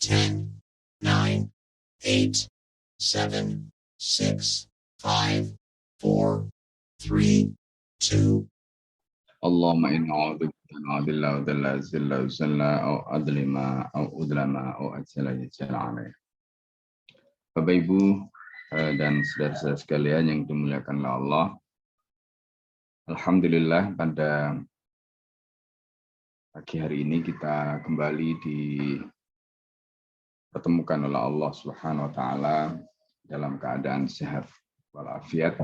10, 9, 8, 7, 6, 5, 4, 3, 2. Allahumma inna a'udzubika min adilla wa dalla zilla wa zalla au adlima au udlama au atsala yajala alaih. Bapak Ibu dan saudara-saudara sekalian yang dimuliakan oleh Allah, alhamdulillah pada pagi hari ini kita kembali dipertemukan oleh Allah Subhanahu wa taala dalam keadaan sehat walafiat,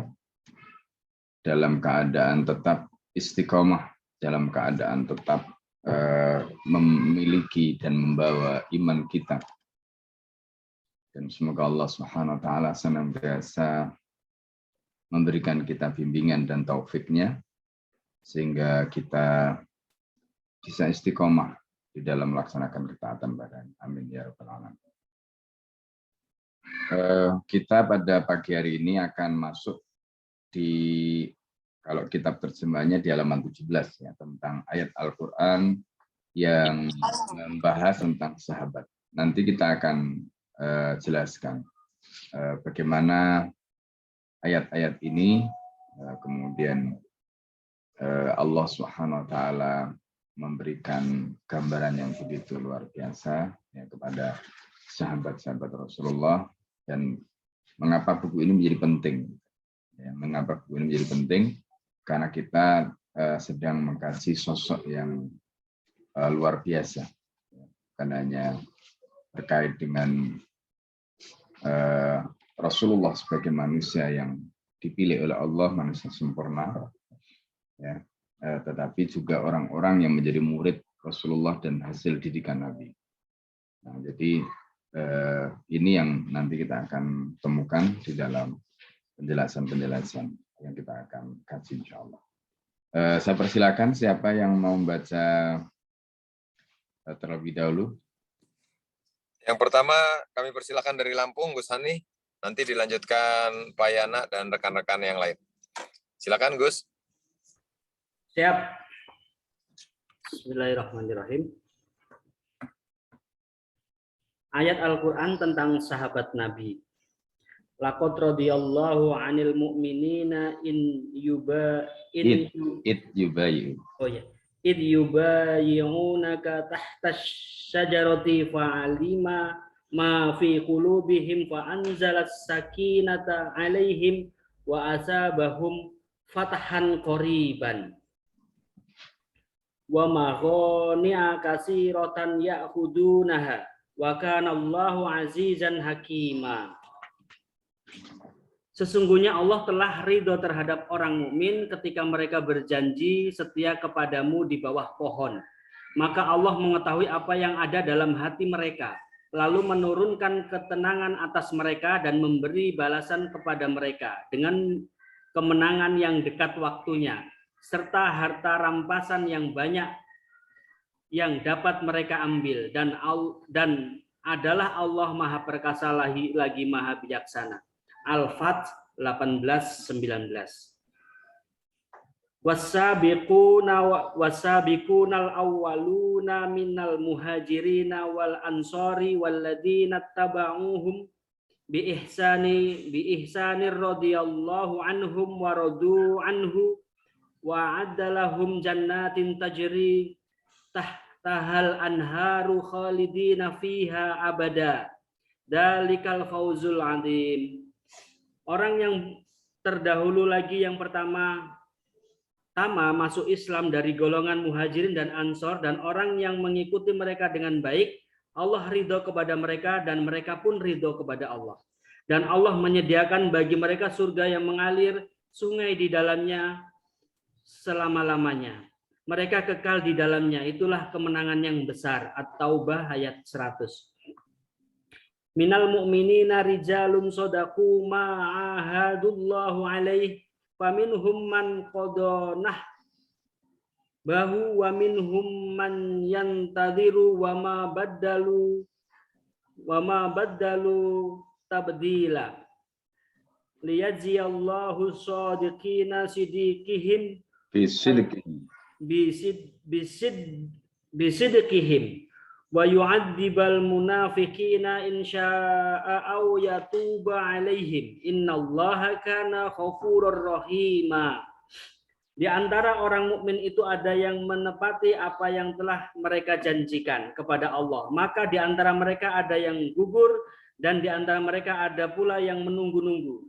dalam keadaan tetap istiqomah, dalam keadaan tetap memiliki dan membawa iman kita. Dan semoga Allah Subhanahu wa taala senantiasa memberikan kita bimbingan dan taufiknya sehingga kita bisa istiqomah di dalam melaksanakan ketaatan padanya. Amin ya rabbal alamin. Kita pada pagi hari ini akan masuk di, kalau kitab terjemahnya di halaman 17 ya, tentang ayat Al-Qur'an yang membahas tentang sahabat. Nanti kita akan jelaskan bagaimana ayat-ayat ini kemudian Allah Subhanahu wa taala memberikan gambaran yang begitu luar biasa ya, kepada sahabat-sahabat Rasulullah, dan mengapa buku ini menjadi penting. Ya, mengapa buku ini menjadi penting? Karena kita sedang mengkaji sosok yang luar biasa, bukan hanya terkait dengan Rasulullah sebagai manusia yang dipilih oleh Allah, manusia sempurna, ya, tetapi juga orang-orang yang menjadi murid Rasulullah dan hasil didikan Nabi. Nah, jadi ini yang nanti kita akan temukan di dalam penjelasan-penjelasan yang kita akan kaji insya Allah. Saya persilakan siapa yang mau membaca terlebih dahulu. Yang pertama kami persilakan dari Lampung, Gus Hani. Nanti dilanjutkan Pak Yana dan rekan-rekan yang lain. Silakan Gus. Siap. Bismillahirrahmanirrahim. Ayat Al-Quran tentang sahabat Nabi. Laqad radiyallahu 'anil mu'minina id yubayyunaka tahta syajarati fa'alima ma fi qulubihim fa anzalas sakinata 'alaihim wa asabahum fatahan qariban wa maghani'a katsiratan ya'khudunaha wa kana Allahu 'azizan hakima. Sesungguhnya Allah telah ridho terhadap orang mukmin ketika mereka berjanji setia kepadamu di bawah pohon. Maka Allah mengetahui apa yang ada dalam hati mereka, lalu menurunkan ketenangan atas mereka dan memberi balasan kepada mereka dengan kemenangan yang dekat waktunya, serta harta rampasan yang banyak yang dapat mereka ambil, dan adalah Allah Maha Perkasa lagi Maha Bijaksana. Al-Fath 18-19. Wasabiqunal awwaluna minal muhajirina wal ansari walladzina tabauhum bi ihsanir radhiyallahu anhum wa radu anhu wa addalahum jannatin tajri tahtahal anharu khalidina fiha abada. Dalikal fawzul adzim. Orang yang terdahulu lagi yang pertama masuk Islam dari golongan muhajirin dan ansor, dan orang yang mengikuti mereka dengan baik, Allah ridho kepada mereka dan mereka pun ridho kepada Allah. Dan Allah menyediakan bagi mereka surga yang mengalir sungai di dalamnya selama-lamanya. Mereka kekal di dalamnya, itulah kemenangan yang besar. At-Taubah ayat 100. Minal mu'minina rijalun sodaqu ma'ahadullahu alaih faminhum man qadonah bahu wa minhum man yantadiru wa ma baddalu tabdila liyajziyallahu shadiqina bisidqihim wa yu'adzibal munafiqina in syaa'a aw yatuba 'alaihim innallaha kana ghafurur rahima. Di antara orang mukmin itu ada yang menepati apa yang telah mereka janjikan kepada Allah. Maka di antara mereka ada yang gugur dan di antara mereka ada pula yang menunggu-nunggu.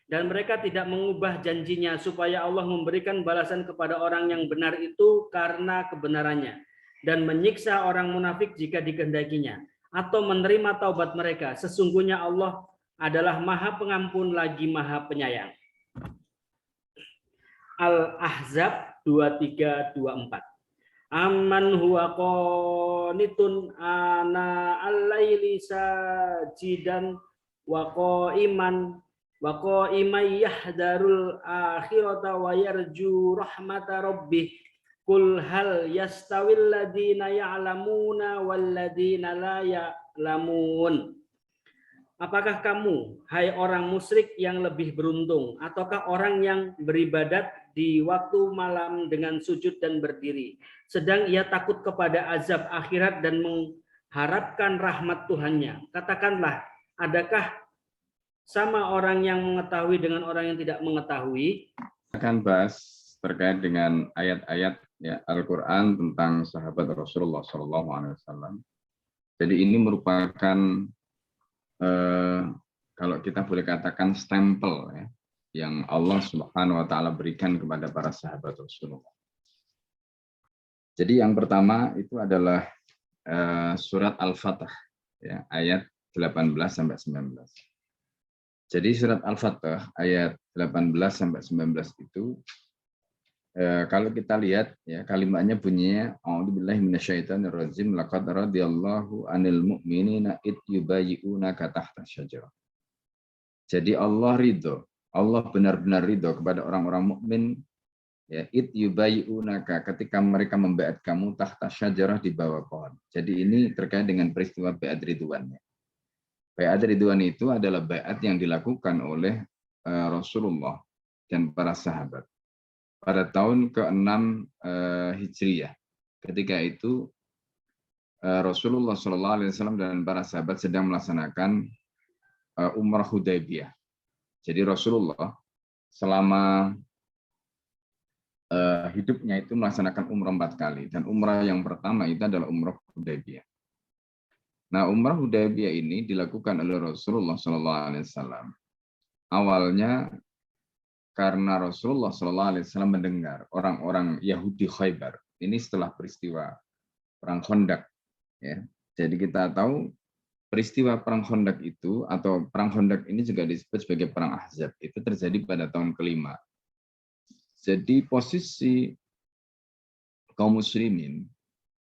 Dan mereka tidak mengubah janjinya supaya Allah memberikan balasan kepada orang yang benar itu karena kebenarannya dan menyiksa orang munafik jika dikehendakinya atau menerima taubat mereka. Sesungguhnya Allah adalah Maha Pengampun lagi Maha Penyayang. Al-Ahzab 23-24. Amman huwa qanitun ana al-laili sajidan wa qa'iman wa qa'imay yahdarul akhirata wa yarju rahmata rabbih qul hal yastawil ladina ya'lamuna wal ladina la ya'lamun. Apakah kamu, hai orang musyrik yang lebih beruntung, ataukah orang yang beribadat di waktu malam dengan sujud dan berdiri, sedang ia takut kepada azab akhirat dan mengharapkan rahmat Tuhannya? Katakanlah, adakah sama orang yang mengetahui dengan orang yang tidak mengetahui? Akan bahas terkait dengan ayat-ayat ya, Al-Quran tentang sahabat Rasulullah SAW. Jadi ini merupakan kalau kita boleh katakan stempel ya, yang Allah Subhanahu wa taala berikan kepada para sahabat Rasulullah. Jadi yang pertama itu adalah surat Al-Fatah ya, ayat 18 sampai 19. Jadi surat Al-Fatah ayat 18 sampai 19 itu kalau kita lihat ya, kalimatnya bunyinya a'udzubillahi minasyaitonirrajim laqad radhiyallahu 'anil mu'minina id yubayyi'unaka tahta syajarah. Jadi Allah ridho, Allah benar-benar ridho kepada orang-orang mukmin ya, id yubayyi'unaka, ketika mereka membaiat kamu tahta syajarah, di bawah pohon. Jadi ini terkait dengan peristiwa baiat ridwannya. Baiat ridwan itu adalah baiat yang dilakukan oleh Rasulullah dan para sahabat pada tahun ke-6 Hijriyah. Ketika itu Rasulullah SAW dan para sahabat sedang melaksanakan Umrah Hudaybiyah. Jadi Rasulullah selama hidupnya itu melaksanakan umrah 4 kali. Dan umrah yang pertama itu adalah Umrah Hudaybiyah. Nah, Umrah Hudaybiyah ini dilakukan oleh Rasulullah SAW. Awalnya karena Rasulullah SAW mendengar orang-orang Yahudi Khaybar, ini setelah peristiwa Perang Khandaq. Ya. Jadi kita tahu peristiwa Perang Khandaq itu, atau Perang Khandaq ini juga disebut sebagai Perang Ahzab, itu terjadi pada tahun ke-5. Jadi posisi kaum muslimin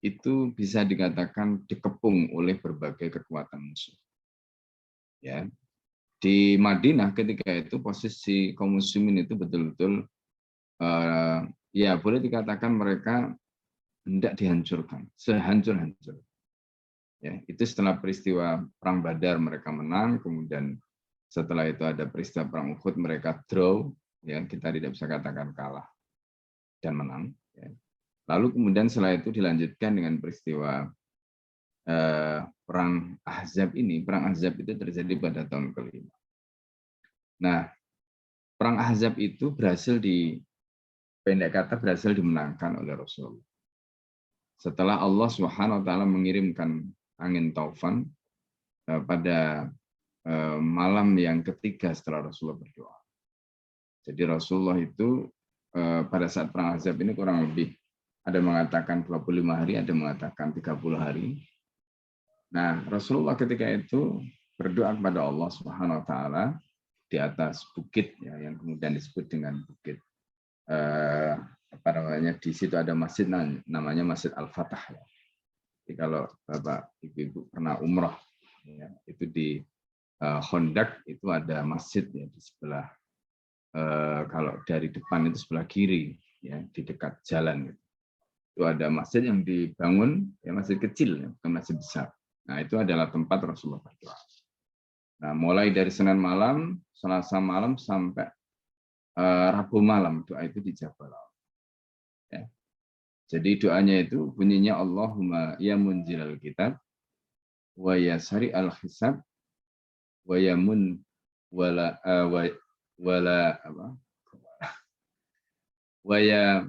itu bisa dikatakan dikepung oleh berbagai kekuatan musuh. Ya. Di Madinah ketika itu posisi kaum muslimin itu betul-betul ya boleh dikatakan mereka hendak dihancurkan, sehancur-hancur. Ya, itu setelah peristiwa Perang Badar mereka menang, kemudian setelah itu ada peristiwa Perang Uhud mereka draw, ya kita tidak bisa katakan kalah dan menang. Ya. Lalu kemudian setelah itu dilanjutkan dengan peristiwa Perang Ahzab ini. Perang Ahzab itu terjadi pada tahun ke-5. Nah, Perang Ahzab itu berhasil berhasil dimenangkan oleh Rasulullah. Setelah Allah Subhanahu wa taala mengirimkan angin taufan pada malam yang ketiga setelah Rasulullah berdoa. Jadi Rasulullah itu pada saat Perang Ahzab ini kurang lebih ada mengatakan 25 hari, ada mengatakan 30 hari. Nah, Rasulullah ketika itu berdoa kepada Allah Subhanahu wa taala di atas bukit ya, yang kemudian disebut dengan bukit di situ ada masjid namanya Masjid Al-Fatah ya. Jadi kalau Bapak Ibu pernah umrah ya, itu di Khandaq itu ada masjid ya di sebelah kalau dari depan itu sebelah kiri ya, di dekat jalan itu ada masjid yang dibangun ya, masjid kecil ya, bukan masjid besar. Nah, itu adalah tempat Rasulullah berdoa. Nah, mulai dari Senin malam, Selasa malam sampai Rabu malam doa itu dijabal. Ya. Jadi doanya itu bunyinya Allahumma ya munzilal kitab wa ya sari al hisab wa ya mun wala wala apa wa ya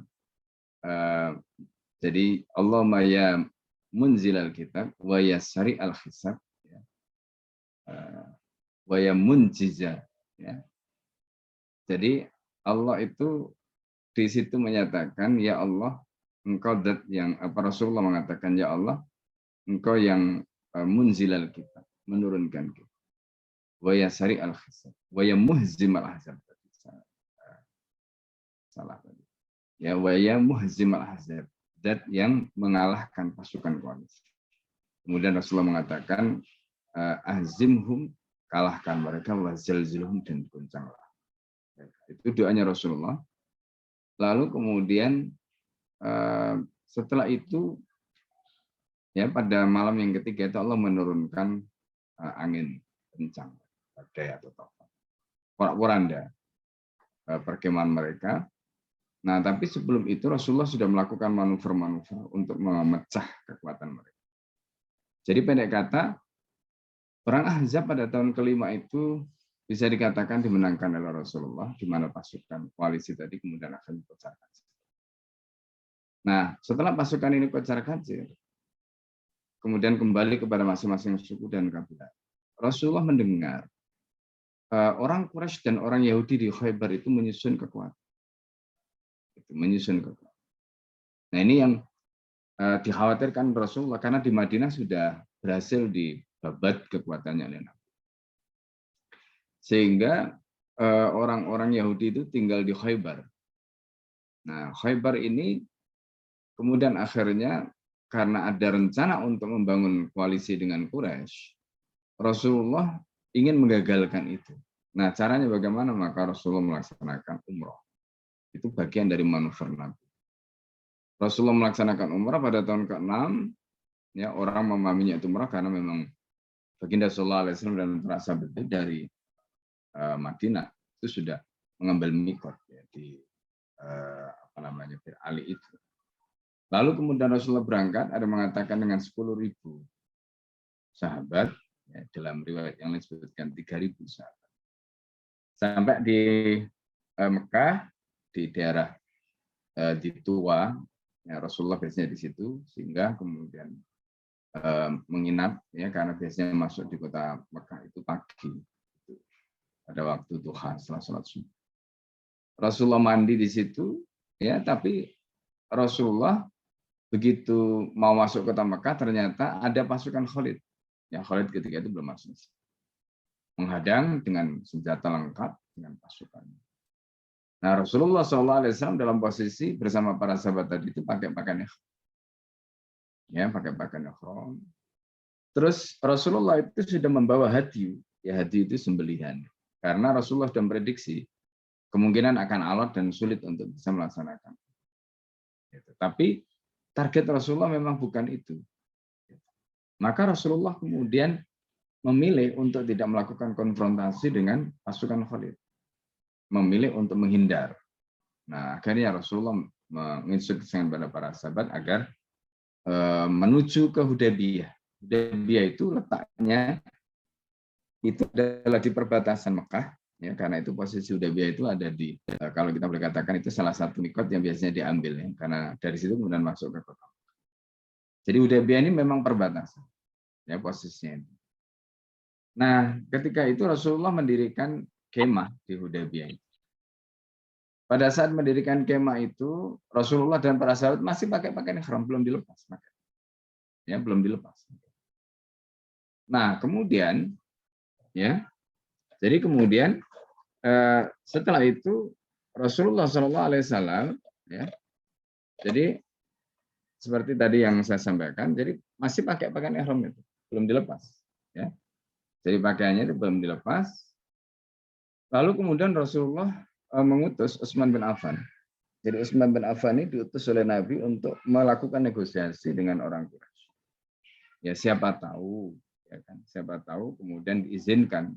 jadi Allahumma ya munzilal kitab wa ya sari al hisab ya, wa ya munjiza ya. Jadi Allah itu di situ menyatakan ya Allah engkau dat yang Rasulullah mengatakan ya Allah engkau yang munzilal kitab menurunkan kitab wa ya sari al hisab wa ya muhzim al ahzab salah tadi ya wa ya muhzim al ahzab dat yang mengalahkan pasukan koalisi. Kemudian Rasulullah mengatakan ahzimhum kalahkan mereka wa zalzilhum dan goncanglah. Itu doanya Rasulullah. Lalu kemudian setelah itu ya pada malam yang ketiga itu Allah menurunkan angin kencang, badai atau taufan, porak-poranda perkemahan mereka. Nah, tapi sebelum itu Rasulullah sudah melakukan manuver-manuver untuk memecah kekuatan mereka. Jadi pendek kata, perang Ahzab pada tahun kelima itu bisa dikatakan dimenangkan oleh Rasulullah, di mana pasukan koalisi tadi kemudian akan kocar-kacir. Nah, setelah pasukan ini kocar-kacir, kemudian kembali kepada masing-masing suku dan kabilah. Rasulullah mendengar orang Quraisy dan orang Yahudi di Khaybar itu menyusun kekuatan. Nah, ini yang dikhawatirkan Rasulullah karena di Madinah sudah berhasil dibabat kekuatannya oleh Nabi. Sehingga orang-orang Yahudi itu tinggal di Khaybar. Nah, Khaybar ini kemudian akhirnya karena ada rencana untuk membangun koalisi dengan Quraisy, Rasulullah ingin menggagalkan itu. Nah, caranya bagaimana? Maka Rasulullah melaksanakan umroh. Itu bagian dari manuver Nabi. Rasulullah melaksanakan umrah pada tahun ke-6, ya orang memahaminya itu umrah karena memang baginda sallallahu alaihi wasallam dan para sahabat dari Madinah itu sudah mengambil mikot ya, di Bir Ali itu. Lalu kemudian Rasulullah berangkat, ada mengatakan dengan 10.000 sahabat, ya, dalam riwayat yang lain disebutkan 3.000 sahabat. Sampai di Mekah, di daerah di Tua, ya, Rasulullah biasanya di situ, sehingga kemudian menginap, ya karena biasanya masuk di kota Mekah itu pagi. Pada waktu duha setelah sholat subuh. Rasulullah mandi di situ, ya tapi Rasulullah begitu mau masuk kota Mekah ternyata ada pasukan Khalid. Ya Khalid ketika itu belum masuk. Menghadang dengan senjata lengkap dengan pasukan. Nah Rasulullah SAW dalam posisi bersama para sahabat tadi itu pakai pakaian ihram. Ya pakai pakaian ihram. Terus Rasulullah itu sudah membawa hadiyu. Ya hadiyu itu sembelihan. Karena Rasulullah sudah memprediksi kemungkinan akan alot dan sulit untuk bisa melaksanakan. Tapi target Rasulullah memang bukan itu. Maka Rasulullah kemudian memilih untuk tidak melakukan konfrontasi dengan pasukan Khalid. Memilih untuk menghindar. Nah, akhirnya Rasulullah menginstruksikan kepada para sahabat agar menuju ke Hudaybiyah. Hudaybiyah itu letaknya itu adalah di perbatasan Mekah, ya karena itu posisi Hudaybiyah itu ada di kalau kita boleh katakan itu salah satu mikot yang biasanya diambil, ya karena dari situ kemudian masuk ke kota. Jadi Hudaybiyah ini memang perbatasan, ya posisinya. Nah, ketika itu Rasulullah mendirikan kemah di Hudaybiyah. Pada saat mendirikan kemah itu Rasulullah dan para sahabat masih pakai pakaian ihram, belum dilepas, ya belum dilepas. Nah, kemudian ya, jadi kemudian setelah itu Rasulullah SAW, ya, jadi seperti tadi yang saya sampaikan, jadi masih pakai pakaian ihram itu, belum dilepas, ya. Jadi pakaiannya itu belum dilepas. Lalu kemudian Rasulullah mengutus Utsman bin Affan. Jadi Utsman bin Affan ini diutus oleh Nabi untuk melakukan negosiasi dengan orang Quraisy. Ya siapa tahu. Ya kan? Siapa tahu kemudian diizinkan.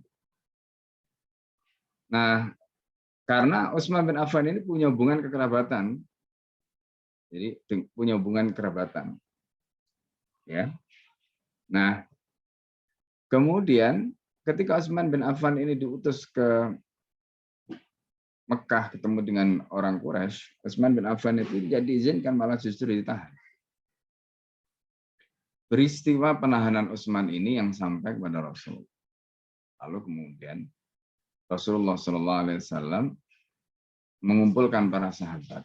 Nah, karena Utsman bin Affan ini punya hubungan kekerabatan Jadi punya hubungan kerabatan. Ya. Nah, kemudian ketika Utsman bin Affan ini diutus ke Mekah ketemu dengan orang Quraisy, Utsman bin Affan itu tidak diizinkan, malah justru ditahan. Peristiwa penahanan Utsman ini yang sampai kepada Rasul. Lalu kemudian Rasulullah SAW mengumpulkan para sahabat.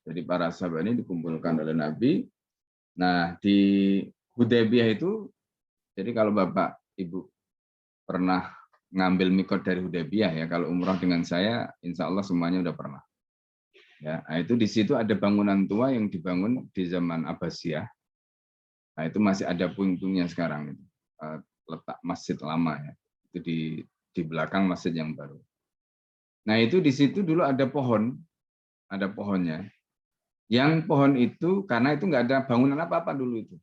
Jadi para sahabat ini dikumpulkan oleh Nabi. Nah, di Hudaybiyah itu, jadi kalau Bapak Ibu pernah ngambil mikot dari Hudaybiyah ya, kalau umrah dengan saya, insya Allah semuanya udah pernah. Ya, nah itu di situ ada bangunan tua yang dibangun di zaman Abbasiyah. Nah itu masih ada puing-puingnya sekarang itu, letak masjid lama ya, itu di belakang masjid yang baru. Nah itu di situ dulu ada pohonnya. Yang pohon itu karena itu nggak ada bangunan apa-apa dulu itu.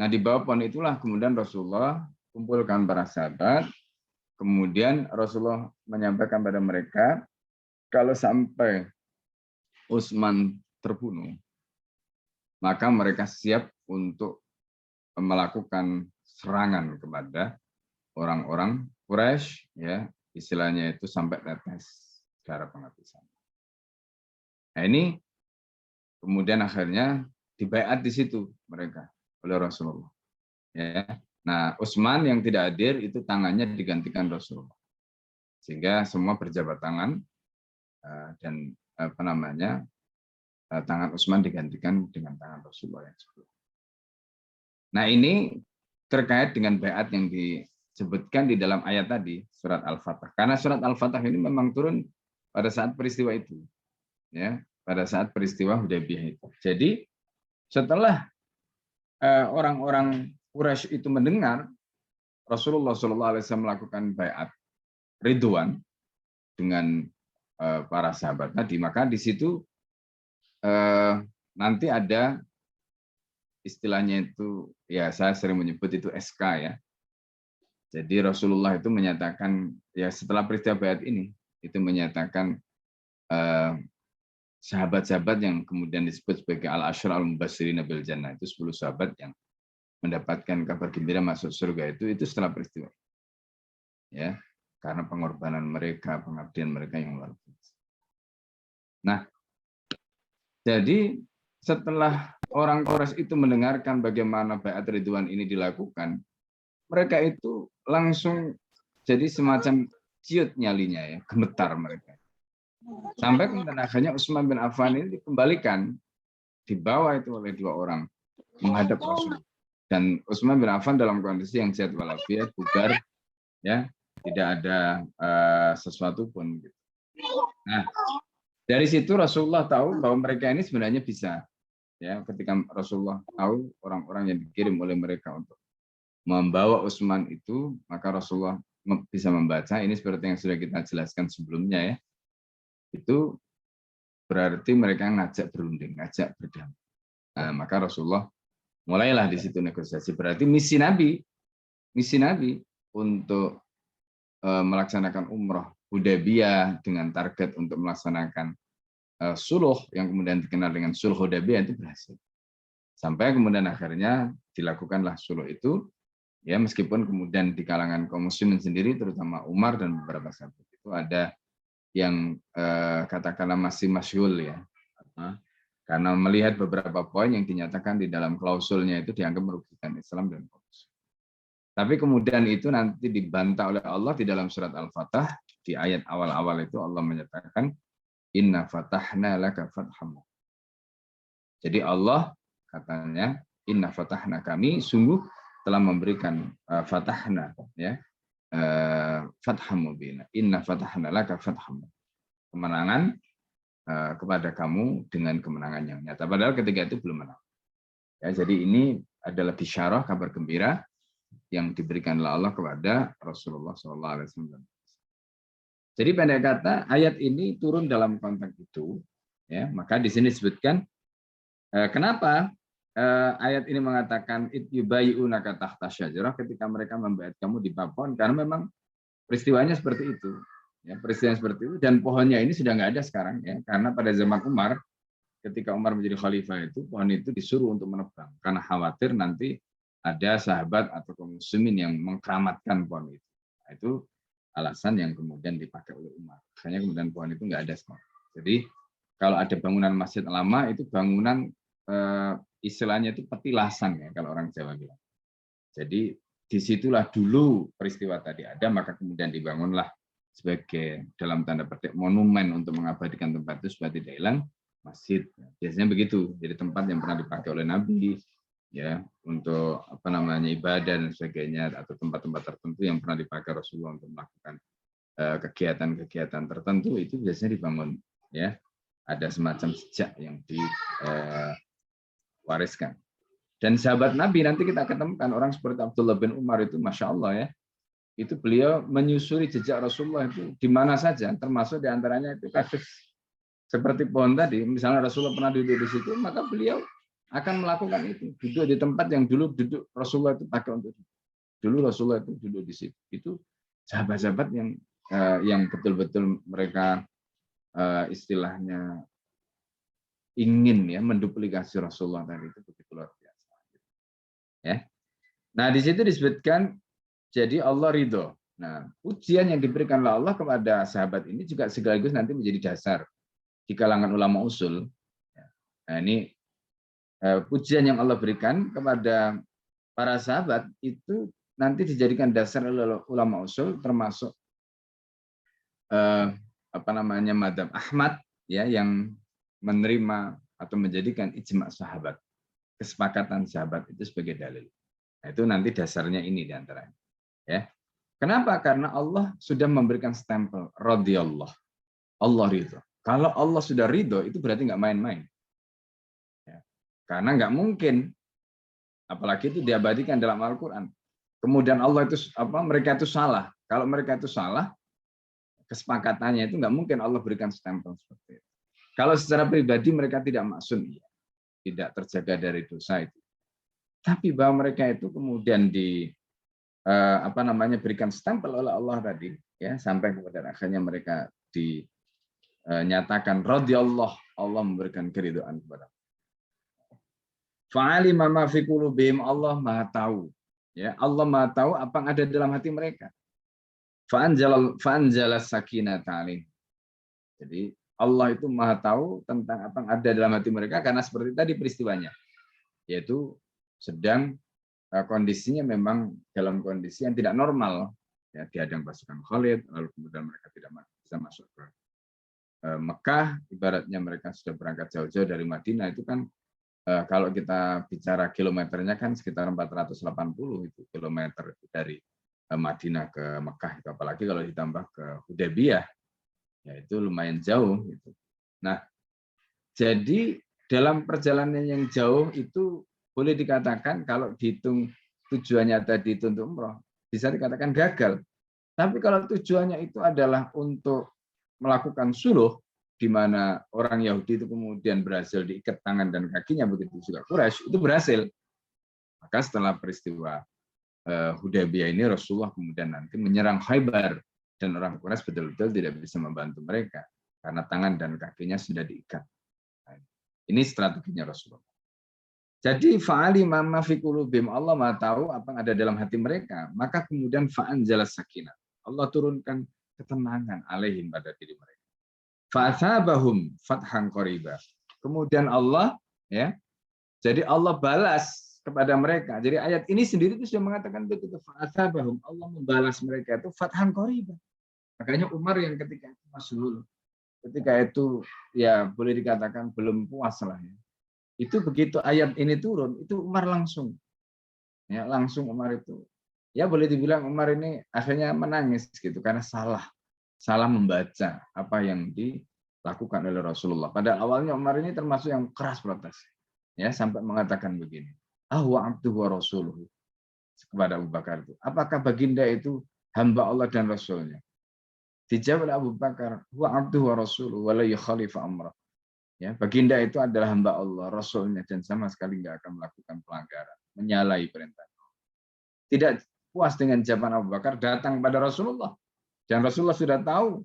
Nah di bawah pohon itulah kemudian Rasulullah kumpulkan para sahabat. Kemudian Rasulullah menyampaikan pada mereka, kalau sampai Utsman terbunuh, maka mereka siap untuk melakukan serangan kepada orang-orang Quraisy, ya istilahnya itu sampai tetes darah penghabisan. Nah ini kemudian akhirnya dibaiat di situ mereka oleh Rasulullah. Ya. Nah, Utsman yang tidak hadir itu tangannya digantikan Rasulullah. Sehingga semua berjabat tangan dan tangan Utsman digantikan dengan tangan Rasulullah yang sebelumnya. Nah, ini terkait dengan baiat yang disebutkan di dalam ayat tadi, surat Al-Fatah. Karena surat Al-Fatah ini memang turun pada saat peristiwa itu. Ya, pada saat peristiwa Hudaybiyah itu. Jadi, setelah orang-orang Quraisy itu mendengar Rasulullah SAW melakukan baiat ridwan dengan para sahabat tadi, maka di situ nanti ada istilahnya itu, ya saya sering menyebut itu SK ya. Jadi Rasulullah itu menyatakan, ya setelah peristiwa baiat ini, itu menyatakan sahabat-sahabat yang kemudian disebut sebagai al-asyra al-mubasyirina bil jannah, itu 10 sahabat yang mendapatkan kabar gembira masuk surga itu setelah peristiwa. Ya, karena pengorbanan mereka, pengabdian mereka yang luar biasa. Nah, jadi setelah orang Quraisy itu mendengarkan bagaimana baiat ridwan ini dilakukan, mereka itu langsung jadi semacam ciut nyalinya ya, gemetar mereka. Sampai kemudian akhirnya Utsman bin Affan ini dikembalikan, dibawa itu oleh 2 orang menghadap Rasul. Dan Utsman bin Affan dalam kondisi yang sehat walafiat, bugar, ya, tidak ada sesuatu pun. Gitu. Nah, dari situ Rasulullah tahu bahwa mereka ini sebenarnya bisa, ya, ketika Rasulullah tahu orang-orang yang dikirim oleh mereka untuk membawa Utsman itu, maka Rasulullah bisa membaca. Ini seperti yang sudah kita jelaskan sebelumnya, ya. Itu berarti mereka ngajak berunding, ngajak berdamai. Nah, maka Rasulullah mulailah di situ negosiasi. Berarti misi Nabi untuk melaksanakan umroh Hudaybiyah dengan target untuk melaksanakan suluh yang kemudian dikenal dengan sulh Hudaybiyah itu berhasil. Sampai kemudian akhirnya dilakukanlah suluh itu, ya meskipun kemudian di kalangan kaum muslimin sendiri, terutama Umar dan beberapa sahabat itu ada yang katakanlah masih masyhul ya. Karena melihat beberapa poin yang dinyatakan di dalam klausulnya itu dianggap merugikan Islam dan kaum muslimin. Tapi kemudian itu nanti dibantah oleh Allah di dalam surat Al-Fatah, di ayat awal-awal itu Allah menyatakan inna fatahna laka fatham. Jadi Allah katanya inna fatahna, kami sungguh telah memberikan fatahna, ya, fatham mubina, inna fatahna laka fatham, kemenangan kepada kamu dengan kemenangan yang nyata. Padahal ketika itu belum menang. Ya, jadi ini adalah bisyarah, kabar gembira yang diberikan oleh Allah kepada Rasulullah SAW. Jadi pendek kata, ayat ini turun dalam konteks itu. Ya, maka di sini disebutkan kenapa ayat ini mengatakan yubayyunaka tahta syajarah, ketika mereka membaiat kamu di pohon, karena memang peristiwanya seperti itu. Ya, peristiwa seperti itu, dan pohonnya ini sudah nggak ada sekarang, ya, karena pada zaman Umar ketika Umar menjadi khalifah itu pohon itu disuruh untuk menebang karena khawatir nanti ada sahabat atau kaum muslimin yang mengkeramatkan pohon itu. Nah, itu alasan yang kemudian dipakai oleh Umar. Makanya kemudian pohon itu nggak ada semua. Jadi kalau ada bangunan masjid lama itu bangunan istilahnya itu petilasan ya kalau orang Jawa bilang. Jadi disitulah dulu peristiwa tadi ada, maka kemudian dibangunlah sebagai dalam tanda petik monumen untuk mengabadikan tempat itu supaya tidak hilang masjid. Biasanya begitu, jadi tempat yang pernah dipakai oleh Nabi ya untuk apa namanya ibadah dan sebagainya, atau tempat-tempat tertentu yang pernah dipakai Rasulullah untuk melakukan kegiatan-kegiatan tertentu itu biasanya dibangun ya. Ada semacam jejak yang diwariskan. Dan sahabat Nabi nanti kita ketemukan orang seperti Abdullah bin Umar itu, masya Allah ya, itu beliau menyusuri jejak Rasulullah itu di mana saja, termasuk diantaranya itu kasus seperti pohon tadi. Misalnya Rasulullah pernah duduk di situ, maka beliau akan melakukan itu, duduk di tempat yang dulu duduk Rasulullah itu pakai untuk dulu Rasulullah itu duduk di situ. Itu sahabat-sahabat yang betul-betul mereka istilahnya ingin ya menduplikasi Rasulullah tadi, itu begitu luar biasa. Ya. Nah di situ disebutkan jadi Allah ridho. Nah ujian yang diberikan oleh Allah kepada sahabat ini juga sekaligus nanti menjadi dasar di kalangan ulama usul. Nah ini pujian yang Allah berikan kepada para sahabat itu nanti dijadikan dasar oleh ulama usul, termasuk madzhab Ahmad ya yang menerima atau menjadikan ijma' sahabat, kesepakatan sahabat itu sebagai dalil. Nah, itu nanti dasarnya ini diantaranya. Ya, kenapa? Karena Allah sudah memberikan stempel radhiyallah, Allah ridho. Kalau Allah sudah ridho itu berarti nggak main-main. Ya, karena nggak mungkin, apalagi itu diabadikan dalam Al-Quran. Kemudian Allah itu mereka itu salah. Kalau mereka itu salah, kesepakatannya itu nggak mungkin Allah berikan stempel seperti itu. Kalau secara pribadi mereka tidak maksum, tidak terjaga dari dosa itu. Tapi bahwa mereka itu kemudian berikan stempel oleh Allah tadi, ya sampai kemudian akhirnya mereka dinyatakan radhiyallah, Allah memberikan keridhaan kepada. Fa'alima ma fi qulubihim, Allah Maha tahu. Ya, Allah Maha tahu apa yang ada dalam hati mereka. Fa'anjalas sakinata alaihim. Jadi Allah itu Maha tahu tentang apa yang ada dalam hati mereka karena seperti tadi peristiwanya, yaitu sedang kondisinya memang dalam kondisi yang tidak normal. Ya, dihadang pasukan Khalid, lalu kemudian mereka tidak bisa masuk ke Mekah. Ibaratnya mereka sudah berangkat jauh-jauh dari Madinah, itu kan kalau kita bicara kilometernya kan sekitar 480 itu kilometer dari Madinah ke Mekah, itu apalagi kalau ditambah ke Hudaybiyah, ya itu lumayan jauh gitu. Nah, jadi dalam perjalanan yang jauh itu boleh dikatakan kalau dihitung tujuannya tadi itu untuk umroh, bisa dikatakan gagal. Tapi kalau tujuannya itu adalah untuk melakukan suluh, di mana orang Yahudi itu kemudian berhasil diikat tangan dan kakinya, begitu juga Quraisy, itu berhasil. Maka setelah peristiwa Hudaybiyah ini Rasulullah kemudian nanti menyerang Khaybar dan orang Quraisy betul-betul tidak bisa membantu mereka karena tangan dan kakinya sudah diikat. Nah, ini strateginya Rasulullah. Jadi fa'ali ma fi qulubihim, Allah Maha tahu apa yang ada dalam hati mereka, maka kemudian fa'anjalas sakinah, Allah turunkan ketenangan alaihim pada diri mereka. Fa'asabahum fathan qariba. Kemudian Allah ya. Jadi Allah balas kepada mereka. Jadi ayat ini sendiri itu sudah mengatakan begitu. Fa'asabahum, Allah membalas mereka itu fathan qariba. Makanya Umar yang ketika itu masyhur, ketika itu ya boleh dikatakan belum puas lah ya. Itu begitu ayat ini turun, itu Umar langsung Umar itu ya boleh dibilang Umar ini akhirnya menangis gitu karena salah membaca apa yang dilakukan oleh Rasulullah. Pada awalnya Umar ini termasuk yang keras protes ya sampai mengatakan begini, wa abduhu wa rasuluhu, kepada Abu Bakar itu, apakah baginda itu hamba Allah dan Rasulnya? Dijawab oleh Abu Bakar, wa abduhu wa rasuluhu wa la yukhalifu amrah. Ya, baginda itu adalah hamba Allah, Rasulnya, dan sama sekali nggak akan melakukan pelanggaran, menyalahi perintah. Tidak puas dengan jawaban Abu Bakar, datang pada Rasulullah, dan Rasulullah sudah tahu,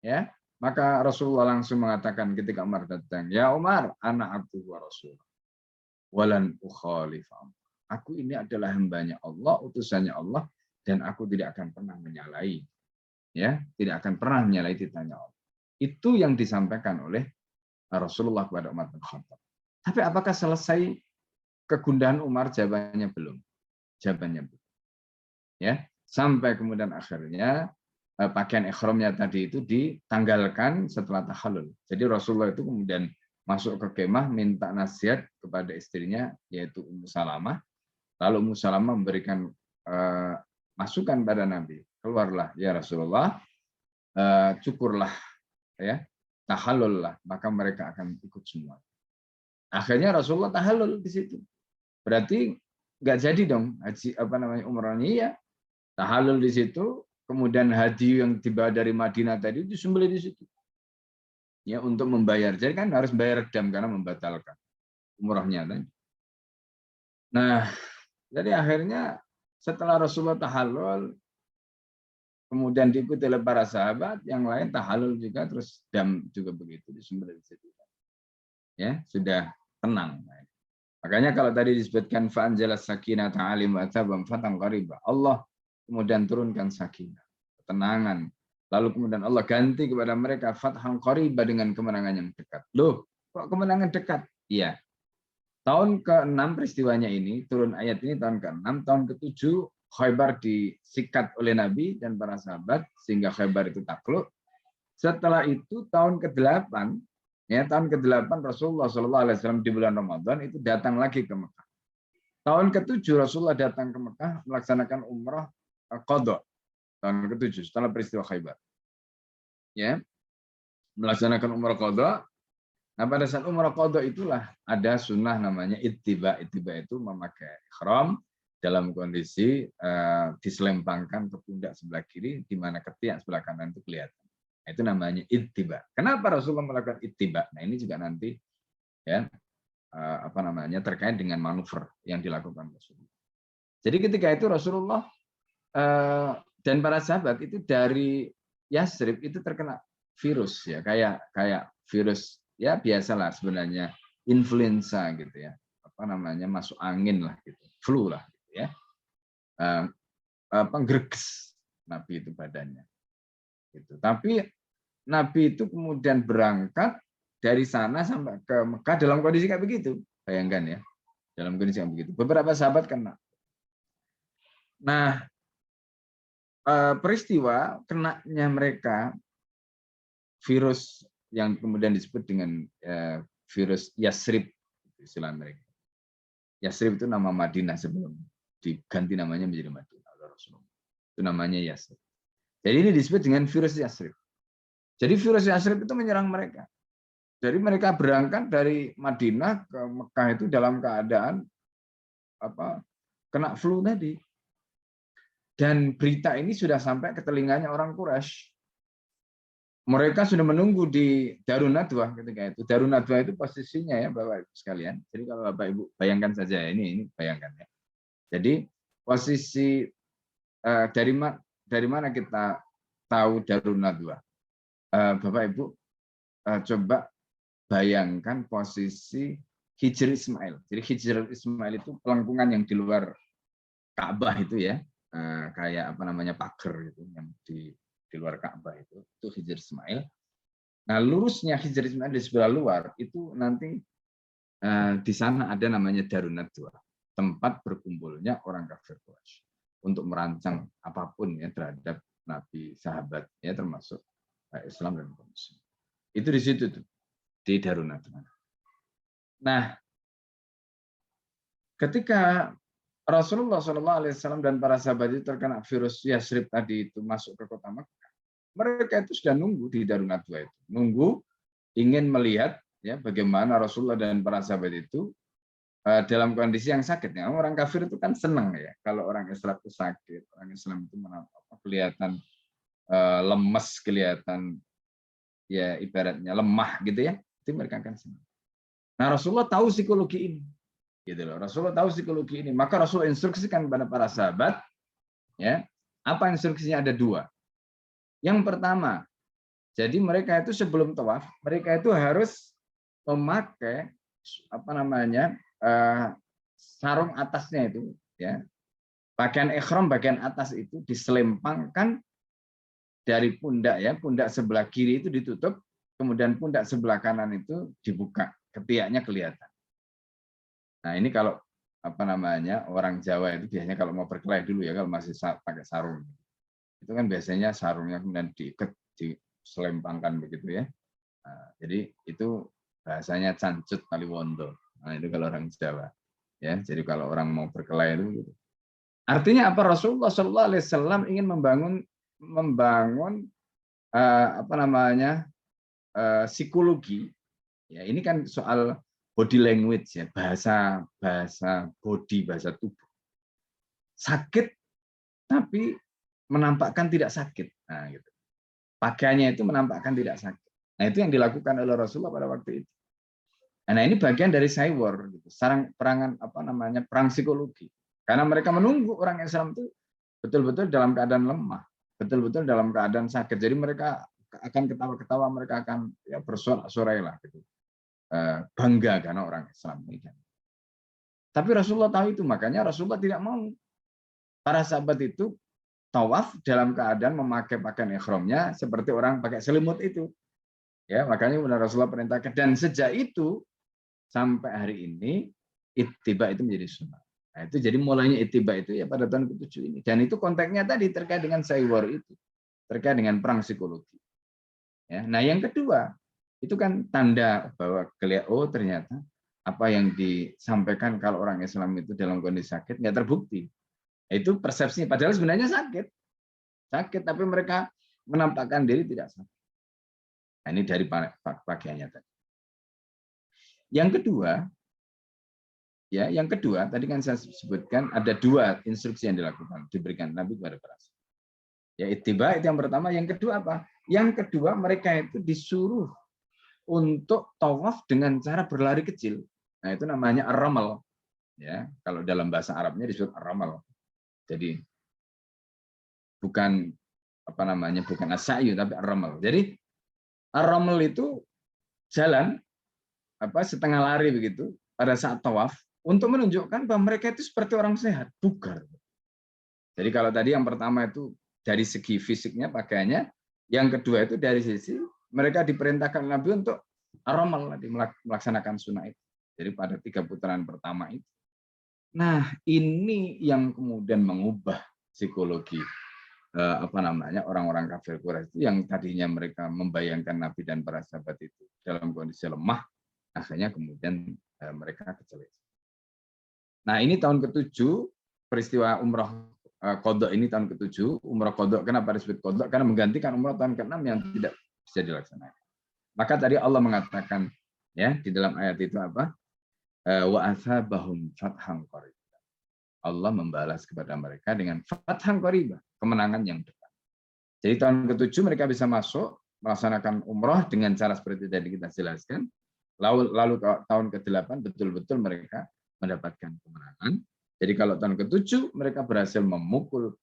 ya Maka Rasulullah langsung mengatakan ketika Umar datang, ya Umar, ana abdu wa rasul, walan ukhalif. Aku ini adalah hambanya Allah, utusannya Allah, dan aku tidak akan pernah menyalahi. Ya, tidak akan pernah menyalahi titahnya Allah. Itu yang disampaikan oleh Rasulullah kepada Umar bin Khattab. Tapi apakah selesai kegundahan Umar? Jawabannya belum. Jawabannya belum. Ya, sampai kemudian akhirnya pakaian ihramnya tadi itu ditanggalkan setelah tahallul. Jadi Rasulullah itu kemudian masuk ke kemah minta nasihat kepada istrinya yaitu Ummu Salamah. Lalu Ummu Salamah memberikan masukan pada Nabi. Keluarlah ya Rasulullah, cukurlah ya, tahallullah, maka mereka akan ikut semua. Akhirnya Rasulullah tahallul di situ. Berarti nggak jadi dong haji umrahnya ya. Tahallul di situ. Kemudian haji yang dibawa dari Madinah tadi itu disembelih di situ. Ya, untuk membayar. Jadi kan harus bayar dam karena membatalkan umrahnya tadi. Nah, jadi akhirnya setelah Rasulullah tahallul, kemudian diikuti oleh para sahabat, yang lain tahallul juga, terus dam juga begitu disembelih di situ. Ya, sudah tenang. Makanya kalau tadi disebutkan fa'anjalas sakinah ta'alim wa tabam fatan qariba. Allah kemudian turunkan sakinah, ketenangan. Lalu kemudian Allah ganti kepada mereka fathan qariba dengan kemenangan yang dekat. Loh, kok kemenangan dekat? Iya. Tahun ke-6 peristiwanya ini, turun ayat ini tahun ke-6, tahun ke-7 Khaybar disikat oleh Nabi dan para sahabat sehingga Khaybar itu takluk. Setelah itu tahun ke-8, ya tahun ke-8 Rasulullah SAW di bulan Ramadan itu datang lagi ke Mekah. Tahun ke-7 Rasulullah datang ke Mekah melaksanakan umrah qadha. Tahun ke-7 setelah peristiwa Khaybar. Ya. Melaksanakan umrah qadha. Nah, pada saat umrah qadha itulah ada sunnah namanya ittiba. Ittiba itu memakai ihram dalam kondisi diselempangkan ke pundak sebelah kiri di mana ketiak sebelah kanan itu kelihatan. Nah, itu namanya ittiba. Kenapa Rasulullah melakukan ittiba? Nah, ini juga nanti ya terkait dengan manuver yang dilakukan Rasulullah. Jadi ketika itu Rasulullah dan para sahabat itu dari Yasrib itu terkena virus ya, kayak virus ya biasalah sebenarnya influenza gitu ya, masuk angin lah gitu, flu lah gitu ya, greges Nabi itu badannya gitu. Tapi Nabi itu kemudian berangkat dari sana sampai ke Mekah dalam kondisi kayak begitu, bayangkan ya, dalam kondisi kayak begitu. Beberapa sahabat kena. Nah, peristiwa kenanya mereka virus yang kemudian disebut dengan virus Yasrib, istilah mereka. Yasrib itu nama Madinah sebelum diganti namanya menjadi Madinah oleh Rasulullah. Itu namanya Yasrib. Jadi ini disebut dengan virus Yasrib. Jadi virus Yasrib itu menyerang mereka. Jadi mereka berangkat dari Madinah ke Mekah itu dalam keadaan kena flu tadi. Dan berita ini sudah sampai ke telinganya orang Quraisy. Mereka sudah menunggu di Darun Nadwah ketika itu. Darun Nadwah itu posisinya ya Bapak Ibu sekalian. Jadi kalau Bapak Ibu bayangkan saja ini bayangkan ya. Jadi posisi dari mana kita tahu Darun Nadwah? Bapak Ibu coba bayangkan posisi Hijr Ismail. Jadi Hijr Ismail itu pelengkungan yang di luar Ka'bah itu ya. Kayak pagar gitu yang di luar Ka'bah itu Hijr Ismail. Nah, lurusnya Hijr Ismail di sebelah luar itu nanti di sana ada namanya Darun Nadwah, tempat berkumpulnya orang kafir Quraisy untuk merancang apapun ya terhadap Nabi, sahabat ya termasuk Islam dan kaum muslim. Itu di situ tuh di Darun Nadwah. Nah, ketika Rasulullah SAW dan para sahabat itu terkena virus Yasrib tadi itu masuk ke kota Mekah. Mereka itu sudah nunggu di Darun Nadwah itu, nunggu ingin melihat ya bagaimana Rasulullah dan para sahabat itu dalam kondisi yang sakit. Ya, orang kafir itu kan senang ya kalau orang Islam itu sakit, orang Islam itu kelihatan lemes, kelihatan ya ibaratnya lemah gitu ya, itu mereka akan senang. Nah, Rasulullah tahu psikologi ini. Gitu loh. Rasulullah tahu psikologi ini, maka Rasulullah instruksikan kepada para sahabat, ya, apa instruksinya ada dua. Yang pertama, Jadi mereka itu sebelum tawaf, mereka itu harus memakai sarung atasnya itu, ya. Bagian ihram bagian atas itu diselempangkan dari pundak, ya, pundak sebelah kiri itu ditutup, kemudian pundak sebelah kanan itu dibuka, ketiaknya kelihatan. Nah, ini kalau orang Jawa itu biasanya kalau mau berkelahi dulu, ya, kalau masih pakai sarung. Itu kan biasanya sarungnya kemudian diikat, diselempangkan begitu, ya. Nah, jadi itu bahasanya cancut kaliwondo. Nah, itu kalau orang Jawa, ya. Jadi kalau orang mau berkelahi itu gitu. Artinya apa? Rasulullah SAW ingin membangun psikologi. Ya, ini kan soal body language, ya, bahasa body, bahasa tubuh. Sakit tapi menampakkan tidak sakit. Nah, gitu. Pakaiannya itu menampakkan tidak sakit. Nah, itu yang dilakukan oleh Rasulullah pada waktu itu. Nah, ini bagian dari cyber, gitu. Perang psikologi. Karena mereka menunggu orang Islam itu betul-betul dalam keadaan lemah, betul-betul dalam keadaan sakit. Jadi mereka akan ketawa-ketawa, mereka akan, ya, bersorak-sorai lah, gitu. Bangga karena orang Islam ini. Tapi Rasulullah tahu itu, makanya Rasulullah tidak mau para sahabat itu tawaf dalam keadaan memakai pakaian ihramnya seperti orang pakai selimut itu. Ya, makanya Rasulullah perintahkan, dan sejak itu sampai hari ini ittiba itu menjadi sunnah. Nah, itu jadi mulainya ittiba itu, ya, pada tahun ke-7 ini. Dan itu konteksnya tadi terkait dengan saywar itu, terkait dengan perang psikologi. Ya, nah, yang kedua itu kan tanda bahwa ternyata apa yang disampaikan kalau orang Islam itu dalam kondisi sakit nggak terbukti. Nah, itu persepsinya, padahal sebenarnya sakit, tapi mereka menampakkan diri tidak sakit. Nah, ini dari pakaiannya tadi. Yang kedua, tadi kan saya sebutkan ada 2 instruksi yang diberikan Nabi kepada para sahabat. Ya, ittiba itu yang pertama. Yang kedua apa? Yang kedua, mereka itu disuruh untuk tawaf dengan cara berlari kecil. Nah, itu namanya ar-ramal. Ya, kalau dalam bahasa Arabnya disebut ar-ramal. Jadi bukan bukan as-sa'yu, tapi ar-ramal. Jadi ar-ramal itu jalan setengah lari begitu pada saat tawaf untuk menunjukkan bahwa mereka itu seperti orang sehat, bugar. Jadi kalau tadi yang pertama itu dari segi fisiknya pakaiannya, yang kedua itu dari sisi mereka diperintahkan Nabi untuk ar-ramal, melaksanakan sunnah itu. Jadi pada 3 putaran pertama itu. Nah, ini yang kemudian mengubah psikologi orang-orang kafir Quraisy itu, yang tadinya mereka membayangkan Nabi dan para sahabat itu dalam kondisi lemah, akhirnya kemudian mereka kecewa. Nah, ini tahun ke-7 peristiwa umroh qadha ini, tahun ke-7 umroh qadha. Kenapa disebut qadha? Karena menggantikan umroh tahun ke-6 yang tidak bisa dilaksanakan. Maka tadi Allah mengatakan, ya, di dalam ayat itu apa? Wa asabahum fatham qarib. Allah membalas kepada mereka dengan fatham qarib, kemenangan yang dekat. Jadi tahun ke-7 mereka bisa masuk melaksanakan umroh dengan cara seperti tadi kita jelaskan. Lalu tahun ke-8 betul-betul mereka mendapatkan kemenangan. Jadi kalau tahun ke-7 mereka berhasil memukul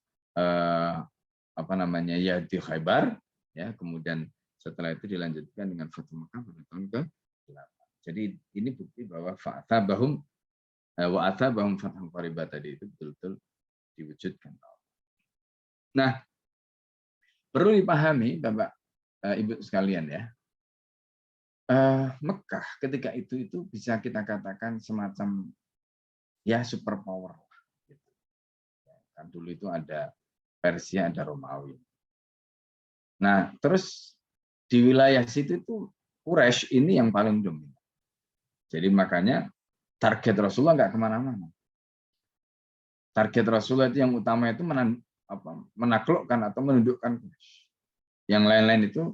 Yahudi Khaybar, ya, kemudian setelah itu dilanjutkan dengan Fathu Makkah pada tahun ke-8. Jadi ini bukti bahwa fa'atabahum wa atabahum fatham qariba tadi itu betul-betul diwujudkan. Nah, perlu dipahami Bapak Ibu sekalian, ya. Mekah ketika itu bisa kita katakan semacam, ya, superpower. Gitu. Kan dulu itu ada Persia, ada Romawi. Nah, terus di wilayah situ itu Quraisy ini yang paling dominan. Jadi makanya target Rasulullah nggak kemana-mana. Target Rasulullah itu yang utama itu menaklukkan atau menundukkan Quraisy. Yang lain-lain itu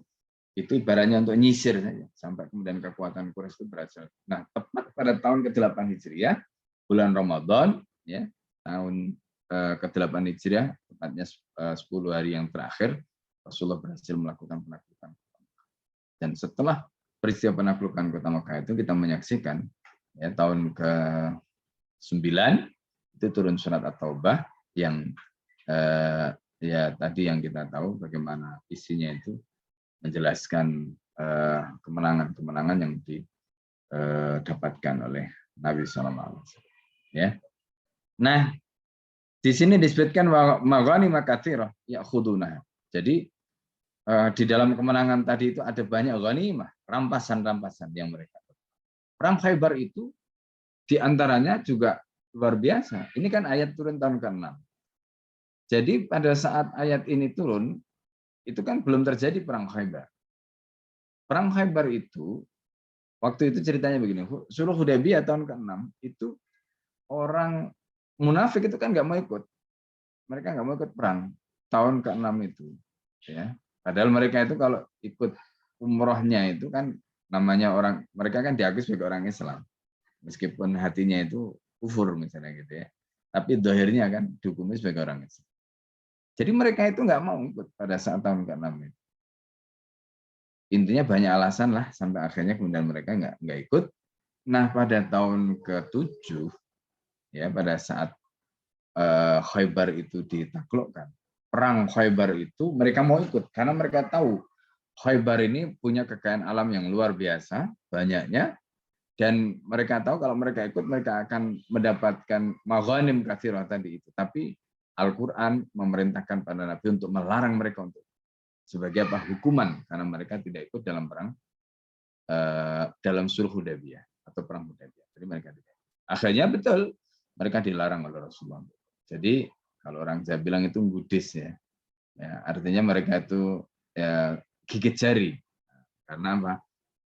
ibaratnya untuk nyisir saja sampai kemudian kekuatan Quraisy itu berhasil. Nah, tepat pada tahun ke-8 Hijriah, bulan Ramadan, ya, tahun ke-8 Hijriah, tepatnya 10 hari yang terakhir, Rasulullah berhasil melakukan penaklukan. Dan setelah peristiwa penaklukan Kota Mekah itu kita menyaksikan, ya, tahun ke-9 itu turun surat At-Taubah yang ya tadi yang kita tahu bagaimana isinya itu menjelaskan kemenangan-kemenangan yang didapatkan oleh Nabi SAW. Ya. Nah, di sini disebutkan maghanim katsirah ya'khudunah. Jadi di dalam kemenangan tadi itu ada banyak ghanimah, rampasan-rampasan yang mereka. Perang Khaybar itu diantaranya juga luar biasa. Ini kan ayat turun tahun ke-6. Jadi pada saat ayat ini turun, itu kan belum terjadi perang Khaybar. Perang Khaybar itu, waktu itu ceritanya begini, Sulh Hudaybiyah tahun ke-6, itu orang munafik itu kan nggak mau ikut. Mereka nggak mau ikut perang tahun ke-6 itu. Ya. Padahal mereka itu kalau ikut umrohnya itu kan namanya orang, mereka kan diakui sebagai orang Islam. Meskipun hatinya itu kufur misalnya gitu ya. Tapi dohirnya kan dihukumi sebagai orang Islam. Jadi mereka itu nggak mau ikut pada saat tahun ke-6 itu. Intinya banyak alasan lah sampai akhirnya kemudian mereka nggak ikut. Nah pada tahun ke-7 ya pada saat Khaybar itu ditaklukkan, perang Khaybar itu mereka mau ikut karena mereka tahu Khaybar ini punya kekayaan alam yang luar biasa banyaknya, dan mereka tahu kalau mereka ikut mereka akan mendapatkan maghanim katsirah tadi itu. Tapi Al-Quran memerintahkan pada Nabi untuk melarang mereka untuk sebagai apa hukuman karena mereka tidak ikut dalam perang dalam Sulh Hudaybiyah atau perang Hudaybiyah. Jadi mereka tidak. Akhirnya betul mereka dilarang oleh Rasulullah. Jadi kalau orang Jawa bilang itu gudis ya. Artinya mereka itu ya, gigit jari karena apa?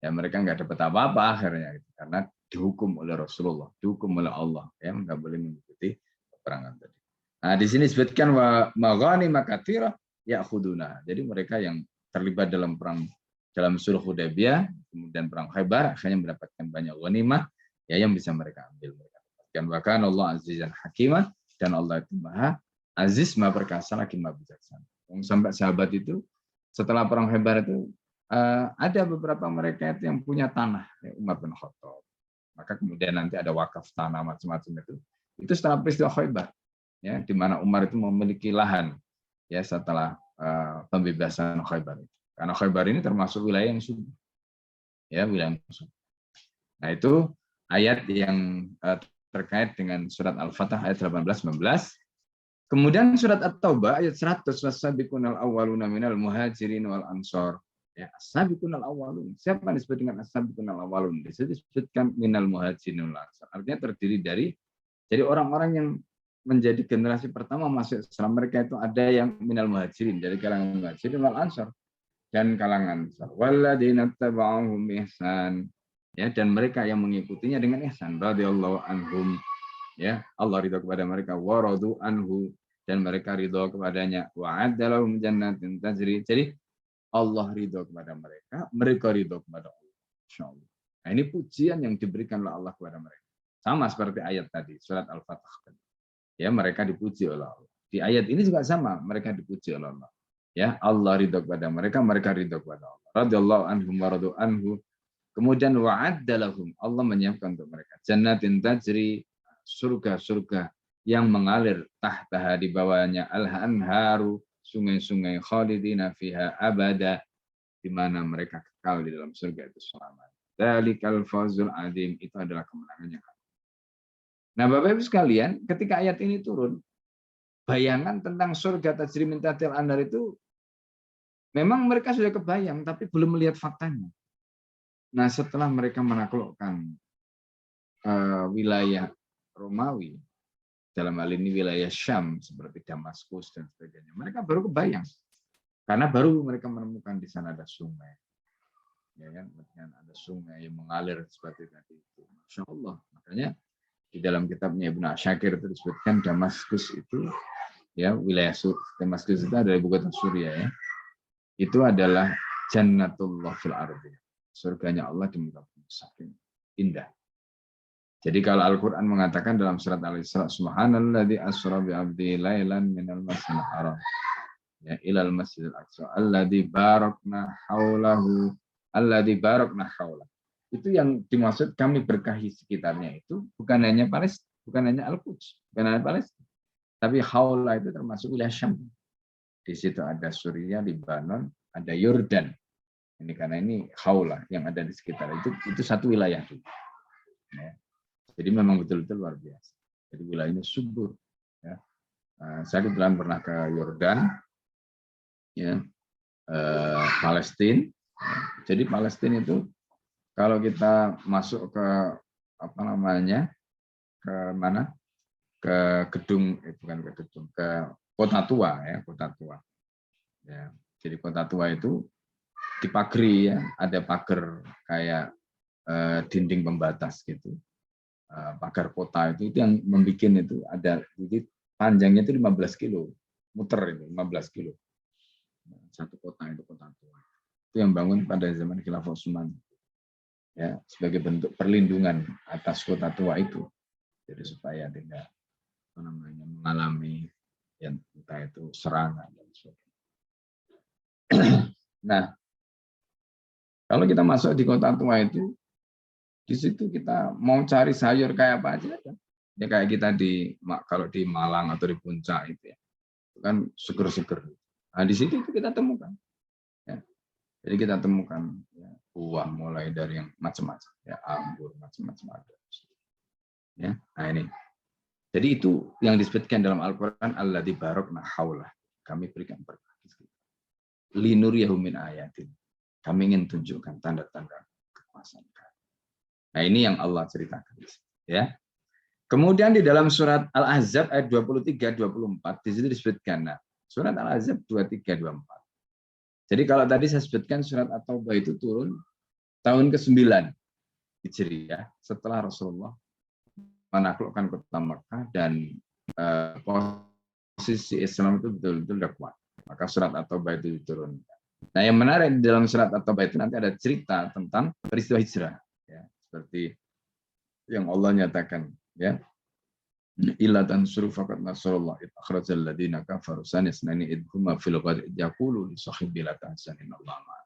Ya mereka nggak dapat apa-apa akhirnya gitu. Karena dihukum oleh Rasulullah, dihukum oleh Allah ya nggak boleh mengikuti peperangan tadi. Nah di sini disebutkan wa maghanim katsirah ya'khuduna. Jadi mereka yang terlibat dalam perang dalam Sulh Hudaybiyah, kemudian perang Khaybar, akhirnya mendapatkan banyak ghanimah ya yang bisa mereka ambil. Mereka dapatkan. Wa kana Allah azizan hakimah, dan Allah itu Maha Aziz, Maha Perkasa, lagi Maha Bijaksana. Sampai sahabat itu setelah perang Khaybar itu ada beberapa mereka itu yang punya tanah, ya, Umar bin Khattab. Maka kemudian nanti ada wakaf tanah macam-macam itu. Itu setelah peristiwa Khaybar. Ya, di mana Umar itu memiliki lahan ya setelah pembebasan Khaybar. Karena Khaybar ini termasuk wilayah yang subur. Ya, wilayah yang subur. Nah, itu ayat yang terkait dengan surat Al-Fatah ayat 18-19. Kemudian surat At-Taubah ayat 100, wasabiqunal awwaluna minal muhajirin wal ansor. Ya, as-sabiqunal awwalun. Siapa yang disebut dengan as-sabiqunal awwalun? Disebutkan minal muhajirin wal ansor. Artinya terdiri dari jadi orang-orang yang menjadi generasi pertama masuk Islam, mereka itu ada yang minal muhajirin, dari kalangan muhajirin wal ansor, dan kalangan ansor. Walladzina taba'uhum ihsan. Ya, dan mereka yang mengikutinya dengan ihsan, radhiyallahu anhum. Ya, Allah ridha kepada mereka, wa radu anhu, dan mereka ridha kepadanya, wa adalahum jannatin tajri. Jadi Allah ridha kepada mereka ridha kepada Allah. Insyaallah. Nah, ini pujian yang diberikan oleh Allah kepada mereka. Sama seperti ayat tadi, surat Al-Fatah. Ya, mereka dipuji oleh Allah. Di ayat ini juga sama, mereka dipuji oleh Allah. Ya, Allah ridha kepada mereka ridha kepada Allah. Radhiyallahu anhum wa radu anhu. Kemudian wa'addalahum, Allah menyiapkan untuk mereka jannatin tajri, surga-surga yang mengalir tahtaha, di bawahnya al-anharu, sungai-sungai, khalidina fiha abada, di mana mereka kekal di dalam surga itu selama. Dzalikal fawzul adzim, itu adalah kemenangan yang agung. Nah, Bapak Ibu sekalian, ketika ayat ini turun, bayangan tentang surga tajri min tahtil anhar itu memang mereka sudah kebayang, tapi belum melihat faktanya. Nah, setelah mereka menaklukkan wilayah Romawi, dalam hal ini wilayah Syam seperti Damaskus dan sebagainya, mereka baru kebayang, karena baru mereka menemukan di sana ada sungai, ya kan, ada sungai yang mengalir seperti tadi itu. Masya Allah, makanya di dalam kitabnya Ibnu Asyakir itu disebutkan Damaskus itu, ya, wilayah Damaskus itu adalah ibu kota Suriah, ya. Itu adalah Jannatullah fil ardi, surganya Allah di muka bumi, saking indah. Jadi kalau Al-Quran mengatakan dalam surat Al-Isra, Subhanalladzi asra bi 'abdihi lailan minal masjidil haram ya ilal masjidil aqsa alladzi barakna haulahu alladzi barakna haulahu. Itu yang dimaksud kami berkahi sekitarnya itu bukan hanya Palestina, bukan hanya Al-Quds, bukan hanya Palestina, tapi haula itu termasuk wilayah Syam. Di situ ada Suriah, Lebanon, ada Yordan. Ini karena ini khaulah yang ada di sekitar itu satu wilayah dulu. Ya. Jadi memang betul-betul luar biasa. Jadi wilayahnya subur. Ya. Saya kebetulan pernah ke Yordan, ya, Palestina. Jadi Palestina itu kalau kita masuk ke apa namanya, ke mana, ke gedung, bukan ke gedung, ke kota tua, ya, kota tua. Ya. Jadi kota tua itu dipagari, ya, ada pagar kayak dinding pembatas gitu. Pagar kota itu yang membuat itu ada, jadi panjangnya itu 15 kilo, muter itu 15 kilo. Satu kota itu kota tua. Itu yang bangun pada zaman Khilafah Utsman. Ya, sebagai bentuk perlindungan atas kota tua itu. Jadi supaya tidak apa namanya mengalami yang entah itu serangan dan sebagainya. Nah, kalau kita masuk di kota tua itu, di situ kita mau cari sayur kayak apa aja ada. Ya kayak kita kalau di Malang atau di Puncak itu ya, itu kan seger-seger. Nah di situ itu kita temukan. Ya. Jadi kita temukan ya, buah mulai dari yang macam-macam, ya anggur macam-macam ada. Ya, nah ini. Jadi itu yang disebutkan dalam Al-Quran alladzi barakna haulah. Kami berikan berkah. Linuriyahu min ayatin. Kami ingin tunjukkan tanda-tanda kekuasaan. Nah, ini yang Allah ceritakan. Ya. Kemudian di dalam surat Al-Ahzab ayat 23-24 di situ disebutkan. Nah, surat Al-Ahzab 23-24. Jadi kalau tadi saya sebutkan surat At-Taubah itu turun tahun ke-9 Hijriah setelah Rasulullah menaklukkan kota Mekah dan posisi Islam itu betul-betul sudah kuat. Maka surat At-Taubah itu diturunkan. Nah, yang menarik di dalam surat At-Taubah itu nanti ada cerita tentang peristiwa hijrah. Ya, seperti yang Allah nyatakan, ya, illa tansuru faqad nasrullah id akhrajal ladina kafaru sanisnani idhuma fil ghad yaqulu li sahibi la tahzanin Allah ma.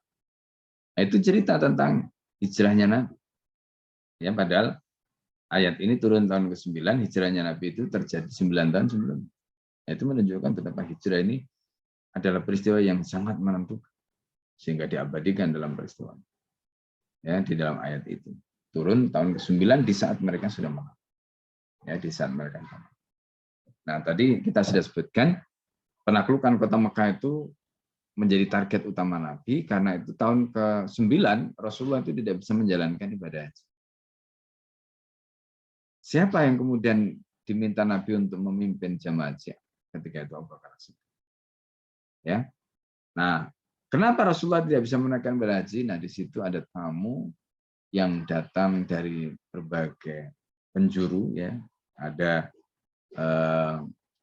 Nah, itu cerita tentang hijrahnya Nabi. Ya, padahal ayat ini turun tahun ke-9, hijrahnya Nabi itu terjadi 9 tahun sebelum. Nah, itu menunjukkan betapa hijrah ini adalah peristiwa yang sangat menentukan sehingga diabadikan dalam peristiwa. Ya, di dalam ayat itu. Turun tahun ke-9 di saat mereka sudah menang. Ya, di saat mereka menang. Nah, tadi kita sudah sebutkan penaklukan kota Mekah itu menjadi target utama Nabi karena itu tahun ke-9 Rasulullah itu tidak bisa menjalankan ibadah haji. Siapa yang kemudian diminta Nabi untuk memimpin jamaah haji ketika itu? Abu Bakar Siddiq. Ya. Nah, kenapa Rasulullah tidak bisa menunaikan ibadah haji? Nah, di situ ada tamu yang datang dari berbagai penjuru, ya, ada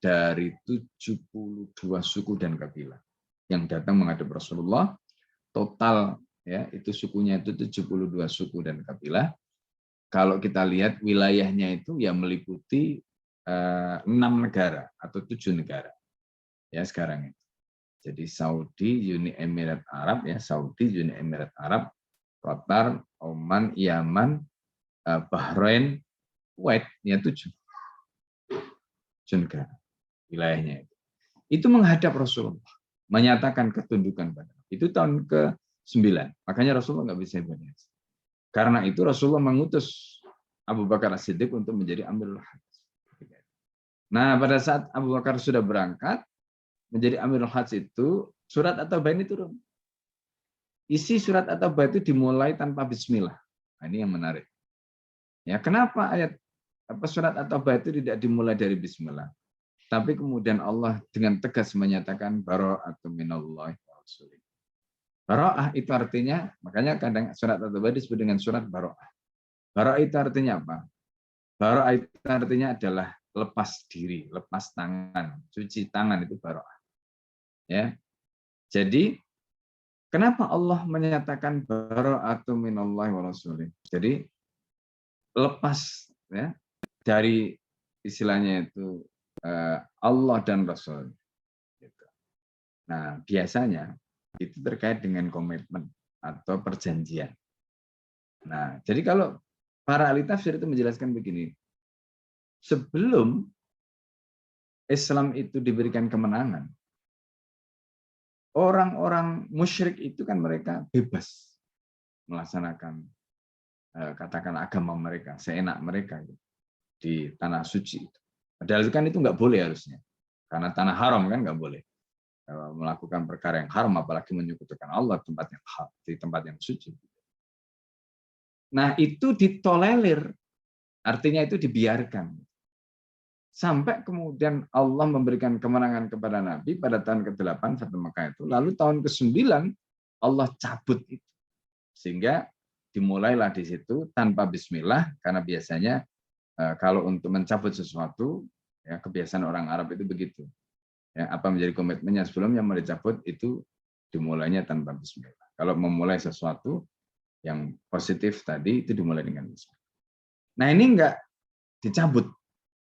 dari 72 suku dan kabilah yang datang menghadap Rasulullah. Total, ya, itu sukunya itu 72 suku dan kabilah. Kalau kita lihat wilayahnya itu ya meliputi 6 negara atau 7 negara, ya sekarang itu. Jadi Saudi, Uni Emirat Arab, ya, Saudi, Uni Emirat Arab, Qatar, Oman, Yaman, Bahrain, Kuwait, ya 7 negara wilayahnya itu. Itu menghadap Rasulullah, menyatakan ketundukan pada. Itu tahun ke-9. Makanya Rasulullah nggak bisa ibadah. Karena itu Rasulullah mengutus Abu Bakar As-Siddiq untuk menjadi Amirul Hajj. Nah, pada saat Abu Bakar sudah berangkat menjadi Amirul Hajj itu, surat At-Taubah ini turun. Isi surat At-Taubah itu dimulai tanpa bismillah. Nah, ini yang menarik. Ya, kenapa surat At-Taubah itu tidak dimulai dari bismillah? Tapi kemudian Allah dengan tegas menyatakan bara'atun minallahi wa rasulih. Bara'ah itu artinya, makanya kadang surat At-Taubah disebut dengan surat bara'ah. Bara'ah itu artinya apa? Bara'ah itu artinya adalah lepas diri, lepas tangan, cuci tangan, itu bara'ah. Ya. Jadi kenapa Allah menyatakan bara'atun minallahi wa rasulih? Jadi lepas, ya, dari istilahnya itu Allah dan Rasul. Nah, biasanya itu terkait dengan komitmen atau perjanjian. Nah, jadi kalau para ahli tafsir itu menjelaskan begini, sebelum Islam itu diberikan kemenangan, orang-orang musyrik itu kan mereka bebas melaksanakan katakan agama mereka seenak mereka gitu, di tanah suci itu. Padahal kan itu nggak boleh harusnya, karena tanah haram kan nggak boleh melakukan perkara yang haram, apalagi menyekutukan Allah di tempat yang suci. Nah itu ditolerir, artinya itu dibiarkan. Sampai kemudian Allah memberikan kemenangan kepada Nabi pada tahun ke-8 Fatu Mekah itu. Lalu tahun ke-9 Allah cabut itu. Sehingga dimulailah di situ tanpa bismillah, karena biasanya kalau untuk mencabut sesuatu, ya, kebiasaan orang Arab itu begitu. Ya, apa menjadi komitmennya sebelumnya mau dicabut itu dimulainya tanpa bismillah. Kalau memulai sesuatu yang positif tadi itu dimulai dengan bismillah. Nah ini enggak dicabut.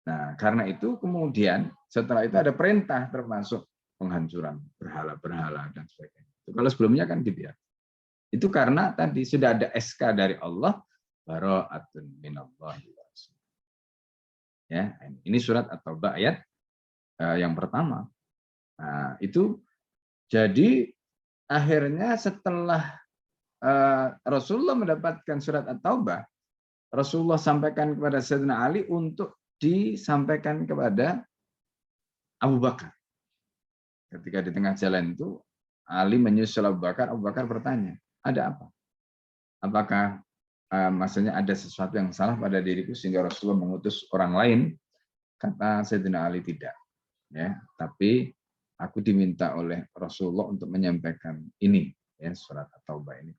Nah, karena itu kemudian setelah itu ada perintah termasuk penghancuran berhala-berhala dan sebagainya. Kalau sebelumnya kan dibiarkan. Itu karena tadi sudah ada SK dari Allah, bara'atun minallahi wa rasul. Ya, ini surat At-Taubah ayat yang pertama. Nah, itu jadi akhirnya setelah Rasulullah mendapatkan surat At-Taubah, Rasulullah sampaikan kepada Sayyidina Ali untuk disampaikan kepada Abu Bakar. Ketika di tengah jalan itu, Ali menyusul Abu Bakar bertanya, ada apa? Apakah maksudnya ada sesuatu yang salah pada diriku sehingga Rasulullah mengutus orang lain? Kata Sayyidina Ali tidak. Ya, tapi aku diminta oleh Rasulullah untuk menyampaikan ini, ya, surat At-Taubah ini.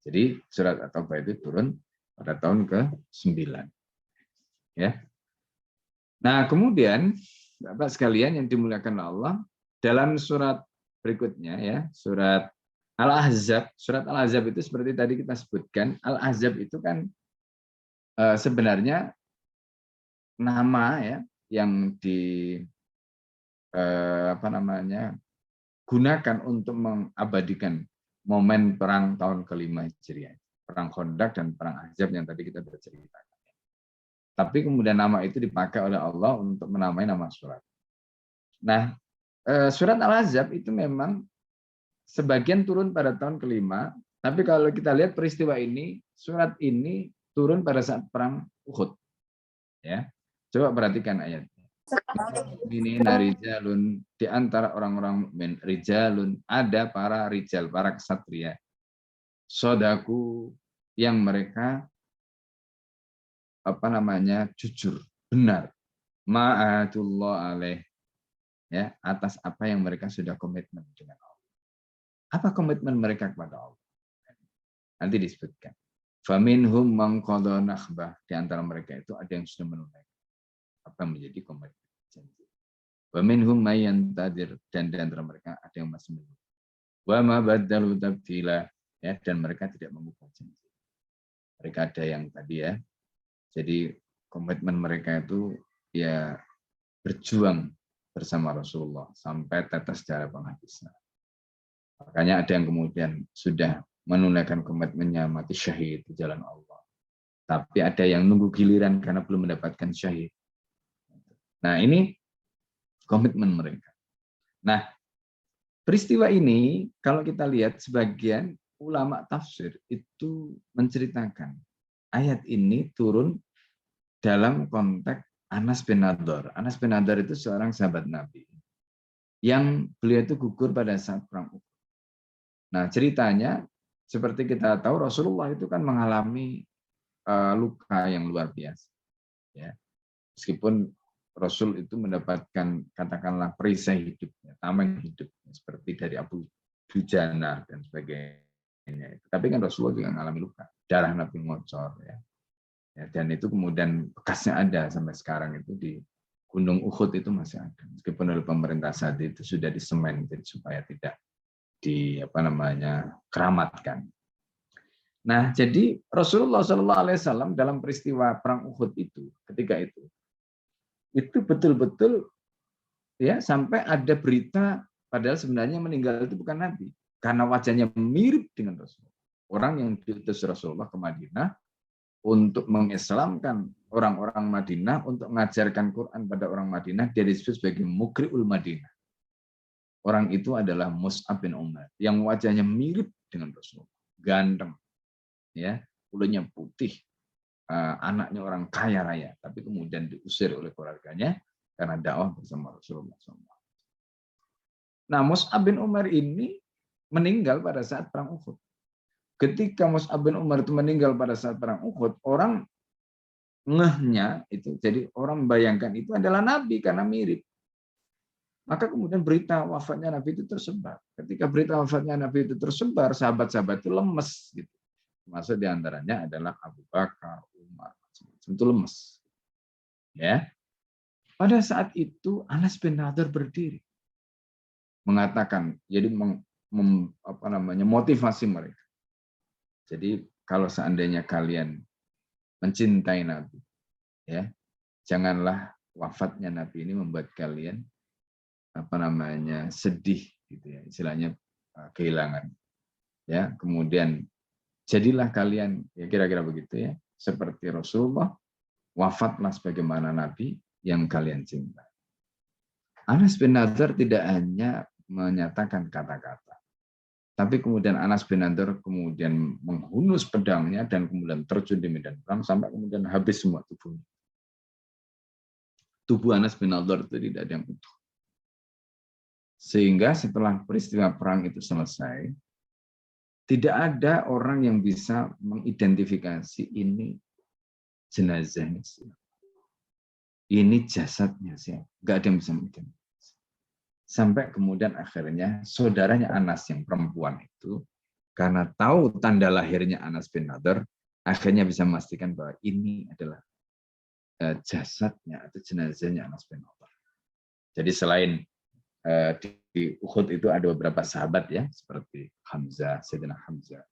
Jadi surat At-Taubah itu turun pada tahun ke-9. Ya. Nah, kemudian Bapak sekalian yang dimuliakan Allah, dalam surat berikutnya ya, surat Al-Ahzab, surat Al-Ahzab itu seperti tadi kita sebutkan, Al-Ahzab itu kan sebenarnya nama ya yang gunakan untuk mengabadikan momen perang tahun ke-5 Hijriah, perang Khandaq dan perang Ahzab yang tadi kita bercerita. Tapi kemudian nama itu dipakai oleh Allah untuk menamai nama surat. Nah, surat Al-Ahzab itu memang sebagian turun pada tahun ke-5, tapi kalau kita lihat peristiwa ini, surat ini turun pada saat perang Uhud. Ya. Coba perhatikan ayatnya. Ini rijalun, di antara orang-orang mukmin, rijalun, ada para rijal, para ksatria. Sodaku yang mereka jujur, benar, ma'atullah alaih, ya, atas apa yang mereka sudah komitmen dengan Allah. Apa komitmen mereka kepada Allah? Nanti disebutkan. Faminhum man qadha nahbah, di antara mereka itu ada yang sudah menunaikan apa yang menjadi komitmen janji. Wa minhum may yantadir, dan di antara mereka ada yang masih menunggu. Wa ma baddalu tabdila, ya, dan mereka tidak mengubah janji. Mereka ada yang tadi ya. Jadi komitmen mereka itu ya berjuang bersama Rasulullah sampai tetes darah penghabisan. Makanya ada yang kemudian sudah menunaikan komitmennya mati syahid di jalan Allah. Tapi ada yang nunggu giliran karena belum mendapatkan syahid. Nah ini komitmen mereka. Nah peristiwa ini kalau kita lihat sebagian ulama tafsir itu menceritakan ayat ini turun dalam konteks Anas bin Nadhr. Anas bin Nadhr itu seorang sahabat Nabi yang beliau itu gugur pada saat perang Uhud. Nah, ceritanya seperti kita tahu Rasulullah itu kan mengalami luka yang luar biasa. Ya. Meskipun Rasul itu mendapatkan katakanlah perisai hidupnya, tameng hidupnya seperti dari Abu Dujana dan sebagainya. Tapi kan Rasulullah juga mengalami luka, darah Nabi ngocor ya. Ya, dan itu kemudian bekasnya ada sampai sekarang itu di Gunung Uhud itu masih ada. Meskipun oleh pemerintah saat itu sudah disemen supaya tidak keramatkan. Nah, jadi Rasulullah SAW dalam peristiwa perang Uhud itu ketika itu betul-betul ya sampai ada berita padahal sebenarnya meninggal itu bukan Nabi karena wajahnya mirip dengan Rasulullah. Orang yang diutus Rasulullah ke Madinah untuk mengislamkan orang-orang Madinah, untuk mengajarkan Quran pada orang Madinah, dia disebut sebagai Mukri'ul Madinah. Orang itu adalah Mus'ab bin Umair yang wajahnya mirip dengan Rasulullah, ganteng, ya, kulitnya putih, anaknya orang kaya raya, tapi kemudian diusir oleh keluarganya karena dakwah bersama Rasulullah SAW. Nah, Mus'ab bin Umair ini meninggal pada saat perang Uhud. Ketika Mus'ab bin Umair itu meninggal pada saat perang Uhud, orang ngehnya itu, jadi orang membayangkan itu adalah Nabi karena mirip. Maka kemudian berita wafatnya Nabi itu tersebar. Ketika berita wafatnya Nabi itu tersebar, sahabat-sahabat itu lemes. Gitu. Termasuk diantaranya adalah Abu Bakar, Umar, itu lemes. Ya. Pada saat itu Anas bin Nadir berdiri, mengatakan, jadi motivasi mereka. Jadi kalau seandainya kalian mencintai Nabi, ya, janganlah wafatnya Nabi ini membuat kalian sedih, gitu ya, istilahnya kehilangan, ya. Kemudian jadilah kalian, ya kira-kira begitu ya, seperti Rasulullah, wafatlah sebagaimana Nabi yang kalian cintai. Anas bin Nadir tidak hanya menyatakan kata-kata, tapi kemudian Anas bin Nadir kemudian menghunus pedangnya dan kemudian terjun di medan perang sampai kemudian habis semua tubuhnya. Tubuh Anas bin Nadir itu tidak ada yang utuh. Sehingga setelah peristiwa perang itu selesai, tidak ada orang yang bisa mengidentifikasi ini jenazahnya siapa. Ini jasadnya siapa. Nggak ada yang bisa mengidentifikasi. Sampai kemudian akhirnya saudaranya Anas yang perempuan itu, karena tahu tanda lahirnya Anas bin Nadir, akhirnya bisa memastikan bahwa ini adalah jasadnya atau jenazahnya Anas bin Nadir. Jadi selain di Uhud itu ada beberapa sahabat ya, seperti Hamzah, Sayyidina Hamzah.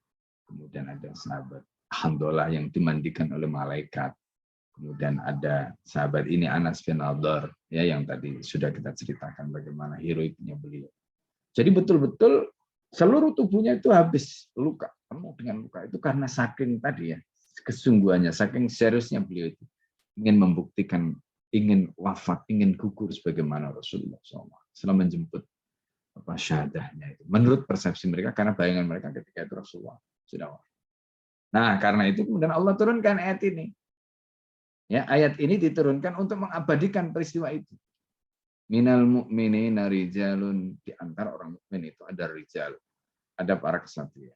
Kemudian ada sahabat Handolah yang dimandikan oleh malaikat. Kemudian ada sahabat ini Anas bin Nadir ya, yang tadi sudah kita ceritakan bagaimana heroiknya beliau. Jadi betul-betul seluruh tubuhnya itu habis luka, penuh dengan luka. Itu karena saking tadi ya, kesungguhannya, saking seriusnya beliau itu ingin membuktikan, ingin wafat, ingin gugur sebagaimana Rasulullah SAW setelah menjemput syahadahnya itu. Menurut persepsi mereka, karena bayangan mereka ketika itu Rasulullah sudah wafat. Nah, karena itu kemudian Allah turunkan ayat ini. Ya, ayat ini diturunkan untuk mengabadikan peristiwa itu. Minal mu'minina rijalun, di antara orang mukmin itu ada rijal, ada para kesatria.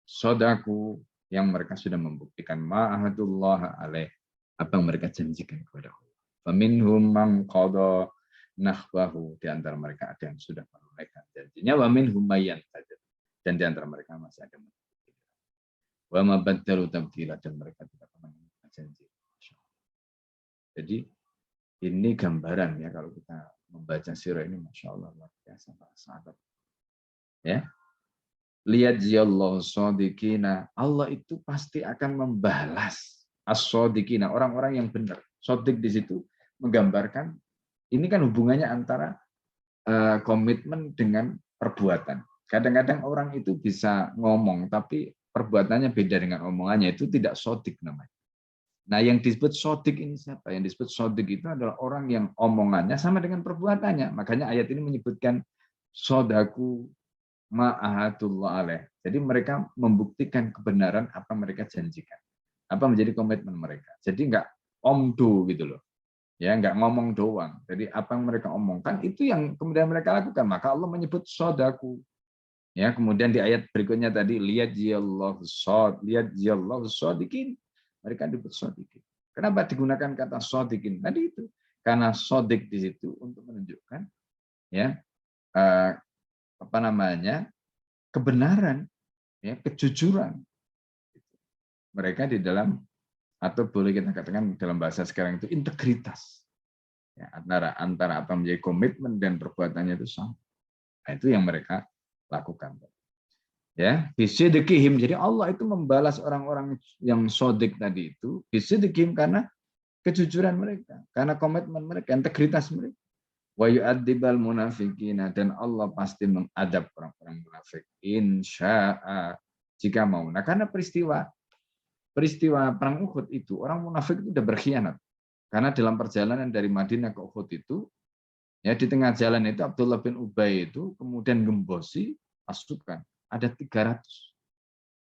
Sodaku, yang mereka sudah membuktikan ma'ahadullah alaih, apa yang mereka janjikan kepada Allah. Faminhum man qada nahbahu, di antara mereka ada yang sudah menunaikan janjinya, wa minhum mayyan tajid, dan di antara mereka masih ada yang wa ma baddalu tabdila, dan mereka tidak pernah menunaikan janji. Jadi ini gambaran ya, kalau kita membaca sirah ini, masya Allah luar biasa para sahabat. Ya, lihat jiyallahu shodiqina, Allah itu pasti akan membalas as-shodiqina, orang-orang yang benar. Shodiq di situ menggambarkan ini kan hubungannya antara komitmen dengan perbuatan. Kadang-kadang orang itu bisa ngomong tapi perbuatannya beda dengan omongannya, itu tidak shodiq namanya. Nah, yang disebut shodiq ini siapa? Yang disebut shodiq itu adalah orang yang omongannya sama dengan perbuatannya. Makanya ayat ini menyebutkan sodaku ma'ahadullah alaih. Jadi mereka membuktikan kebenaran apa mereka janjikan. Apa menjadi komitmen mereka. Jadi nggak omdo gitu loh. Ya, nggak ngomong doang. Jadi apa yang mereka omongkan itu yang kemudian mereka lakukan. Maka Allah menyebut sodaku. Ya, kemudian di ayat berikutnya tadi lihat jiyallahu shodiqin. Mereka disebut shodiqin. Kenapa digunakan kata shodiqin? Tadi itu karena shodik di situ untuk menunjukkan ya kebenaran, ya, kejujuran. Mereka di dalam, atau boleh kita katakan dalam bahasa sekarang itu integritas. Ya, antara apa menjadi komitmen dan perbuatannya itu sama. Nah, itu yang mereka lakukan. Ya, bisidqihim. Jadi Allah itu membalas orang-orang yang sodik tadi itu bisidqihim karena kejujuran mereka, karena komitmen mereka, integritas mereka. Wa yu'adzibal munafiqina, dan Allah pasti mengadab orang-orang munafik insya'a, jika mau. Nah, karena peristiwa perang Uhud itu orang munafik itu sudah berkhianat. Karena dalam perjalanan dari Madinah ke Uhud itu Ya, di tengah jalan itu Abdullah bin Ubay itu kemudian gembosi pasukan. Ada 300.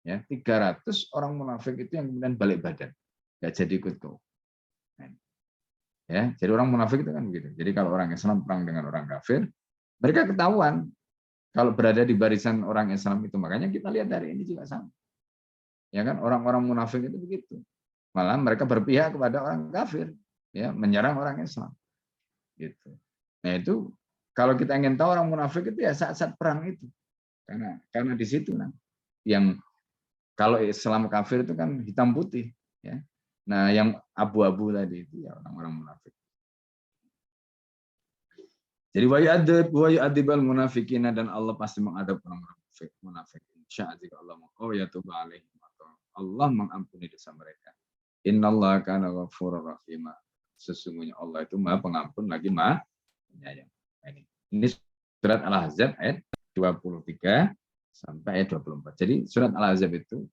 Ya, 300 orang munafik itu yang kemudian balik badan. Nggak jadi ikut ke Uhud. Ya, jadi orang munafik itu kan begitu. Jadi kalau orang Islam perang dengan orang kafir, mereka ketahuan kalau berada di barisan orang Islam itu. Makanya kita lihat dari ini juga sama. Ya kan, orang-orang munafik itu begitu. Malah mereka berpihak kepada orang kafir, ya, menyerang orang Islam. Gitu. Nah, itu kalau kita ingin tahu orang munafik itu ya saat-saat perang itu. Karena di situ kan yang kalau Islam kafir itu kan hitam putih, ya. Nah, yang abu-abu tadi itu ya orang-orang munafik. Jadi wa yu'adzibal munafiqina, dan Allah pasti mengadab orang-orang munafik. Insya jika Allah mau ya tuba alaihim, atau Allah mengampuni dosa mereka. Innallaha kana ghafurur rahim. Sesungguhnya Allah itu Maha Pengampun lagi Maha Penyayang. Ini surat Al-Ahzab ayat 23 sampai ayat 24. Jadi surat Al-Ahzab itu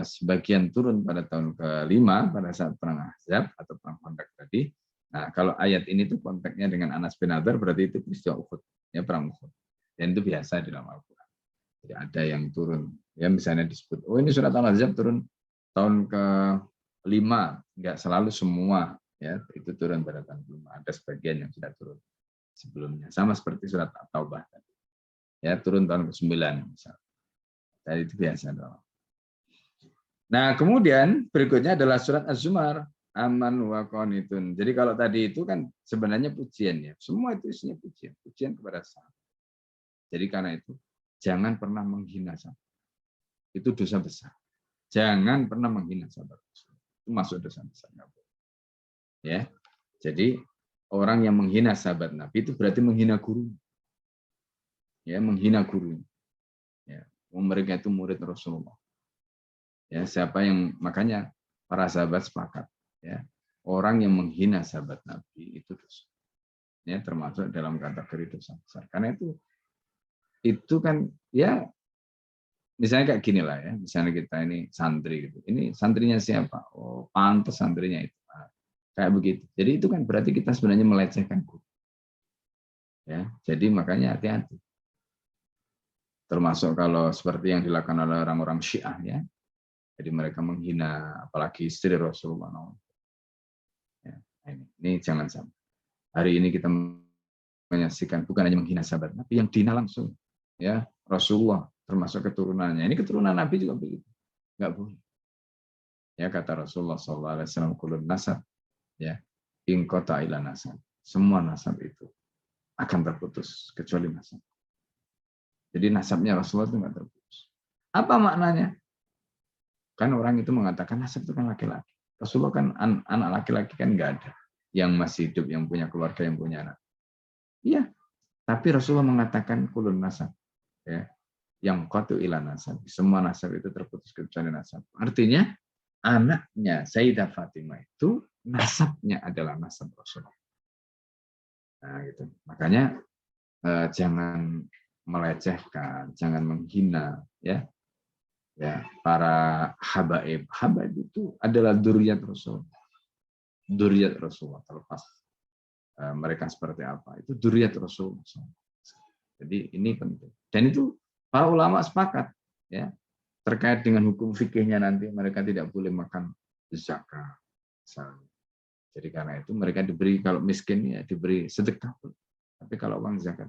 sebagian turun pada tahun ke-5 pada saat perang Ahzab atau perang Khandaq tadi. Nah, kalau ayat ini tuh konteksnya dengan Anas bin Nadhr, berarti itu peristiwa Uhud, ya, perang Uhud. Dan itu biasa di dalam Al-Qur'an. Jadi ada yang turun, ya, misalnya disebut, oh ini surat Al-Ahzab turun tahun ke-5, enggak selalu semua, ya, itu turun pada tahun ke-5. Ada sebagian yang sudah turun sebelumnya. Sama seperti surat At-Taubah tadi. Ya, turun tahun ke-9 misalnya. Jadi itu biasa dong. Nah, kemudian berikutnya adalah surat Az-Zumar, aman wa qanitun. Jadi kalau tadi itu kan sebenarnya pujian, ya. Semua itu isinya pujian, pujian kepada sahabat. Jadi karena itu jangan pernah menghina sahabat. Itu dosa besar. Jangan pernah menghina sahabat. Itu masuk dosa besar. Ya. Jadi orang yang menghina sahabat Nabi itu berarti menghina guru. Ya, menghina guru. Ya, mereka itu murid Rasulullah. Ya, siapa yang, makanya para sahabat sepakat, ya, orang yang menghina sahabat Nabi itu dosa. Ya, termasuk dalam kategori dosa besar. Karena itu kan, ya, misalnya kayak gini lah, ya, misalnya kita ini santri gitu. Ini santrinya siapa? Oh, pantas santrinya itu. Kayak begitu. Jadi itu kan berarti kita sebenarnya melecehkan guru. Ya, jadi makanya hati-hati. Termasuk kalau seperti yang dilakukan oleh orang-orang Syiah, ya. Jadi mereka menghina apalagi istri Rasulullah. Ya, ini jangan sampai. Hari ini kita menyaksikan bukan hanya menghina sahabat Nabi, yang dihina langsung, ya, Rasulullah termasuk keturunannya. Ini keturunan Nabi juga begitu, nggak boleh. Ya, kata Rasulullah SAW, kulun nasab, ya, ingkota ila nasab. Semua nasab itu akan terputus kecuali nasab. Jadi nasabnya Rasulullah itu nggak terputus. Apa maknanya? Kan orang itu mengatakan nasab itu kan laki-laki. Rasulullah kan anak laki-laki kan nggak ada yang masih hidup, yang punya keluarga, yang punya anak. Iya, tapi Rasulullah mengatakan kulun nasab, ya, yang qatu ila nasab. Semua nasab itu terputus kecuali nasab. Artinya anaknya Sayyidah Fatimah itu nasabnya adalah nasab Rasulullah. Nah, gitu. Makanya jangan melecehkan, jangan menghina, ya. Ya, para habaib. Habaib itu adalah dzurriyyat Rasul. Dzurriyyat Rasulullah, terlepas mereka seperti apa. Itu dzurriyyat Rasul. Jadi ini penting. Dan itu para ulama sepakat, ya, terkait dengan hukum fikihnya nanti mereka tidak boleh makan zakat. Jadi karena itu mereka diberi, kalau miskin ya diberi sedekah. Tapi kalau uang zakat.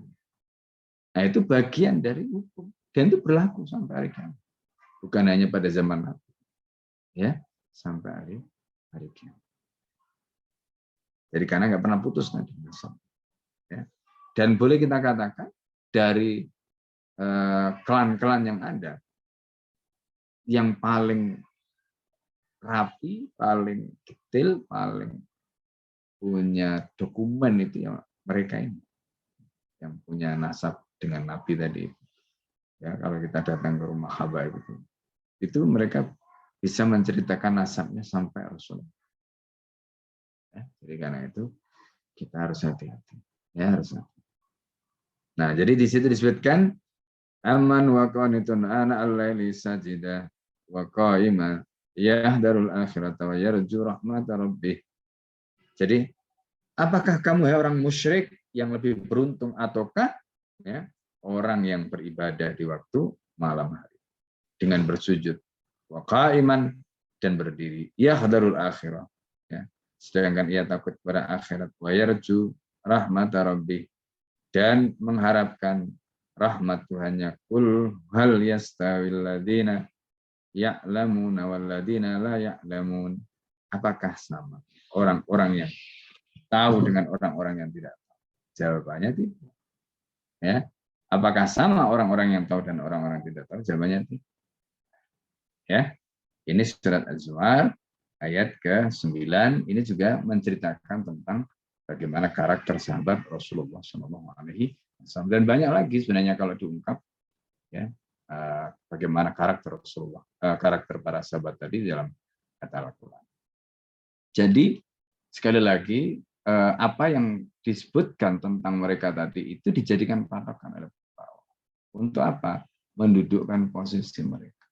Nah, itu bagian dari hukum. Dan itu berlaku sampai hari kiamat. Bukan hanya pada zaman Nabi, ya, sampai hari kiamat. Jadi karena nggak pernah putus nanti, ya. Dan boleh kita katakan dari klan-klan yang ada, yang paling rapi, paling detail, paling punya dokumen itu ya mereka ini, yang punya nasab dengan Nabi tadi. Ya, kalau kita datang ke rumah habaib itu mereka bisa menceritakan nasabnya sampai Rasul. Ya, jadi karena itu kita harus hati-hati. Ya, harus hati. Nah, jadi di situ disebutkan aman wa qanitun ana al-laili sajida wa qa'ima yahdarul akhirata wa yarju rahmata rabbih. Jadi, apakah kamu orang musyrik yang lebih beruntung ataukah ya orang yang beribadah di waktu malam hari dengan bersujud wa qa'iman dan berdiri yahdharul akhirah ya, sedangkan ia takut pada akhirat wa yarju rahmat rabbih dan mengharapkan rahmat Tuhannya. Qul hal yastawil ladzina ya'lamuna wal ladzina la ya'lamun. Apakah sama orang-orang yang tahu dengan orang-orang yang tidak tahu? Jawabannya tidak. Ya. Apakah sama orang-orang yang tahu dan orang-orang yang tidak tahu? Jawabannya tidak. Ya. Ini surat Az-Zumar ayat ke-9. Ini juga menceritakan tentang bagaimana karakter sahabat Rasulullah SAW. Dan banyak lagi sebenarnya kalau diungkap ya bagaimana karakter Rasulullah, karakter para sahabat tadi dalam kata Al-Quran. Jadi sekali lagi apa yang disebutkan tentang mereka tadi itu dijadikan patokan oleh Allah. Untuk apa? Mendudukkan posisi mereka.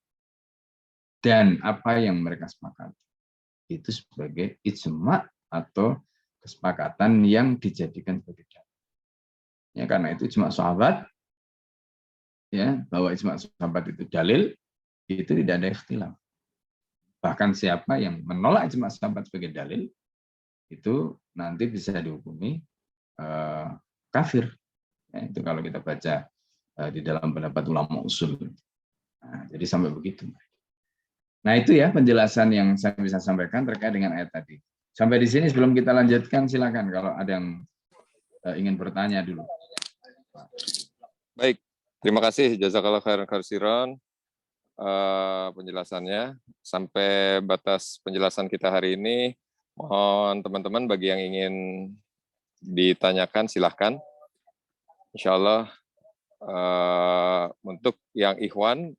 Dan apa yang mereka sepakati itu sebagai ijma atau kesepakatan yang dijadikan sebagai dalil. Ya, karena itu ijma sahabat ya, bahwa ijma sahabat itu dalil, itu tidak ada ikhtilaf. Bahkan siapa yang menolak ijma sahabat sebagai dalil itu nanti bisa dihukumi kafir. Ya, itu kalau kita baca di dalam pendapat ulama usul. Nah, jadi sampai begitu. Nah, itu ya penjelasan yang saya bisa sampaikan terkait dengan ayat tadi. Sampai di sini sebelum kita lanjutkan silakan kalau ada yang ingin bertanya dulu. Baik, terima kasih jazakallah khairan katsiran penjelasannya. Sampai batas penjelasan kita hari ini. Mohon teman-teman bagi yang ingin ditanyakan silahkan. Insya Allah untuk yang ikhwan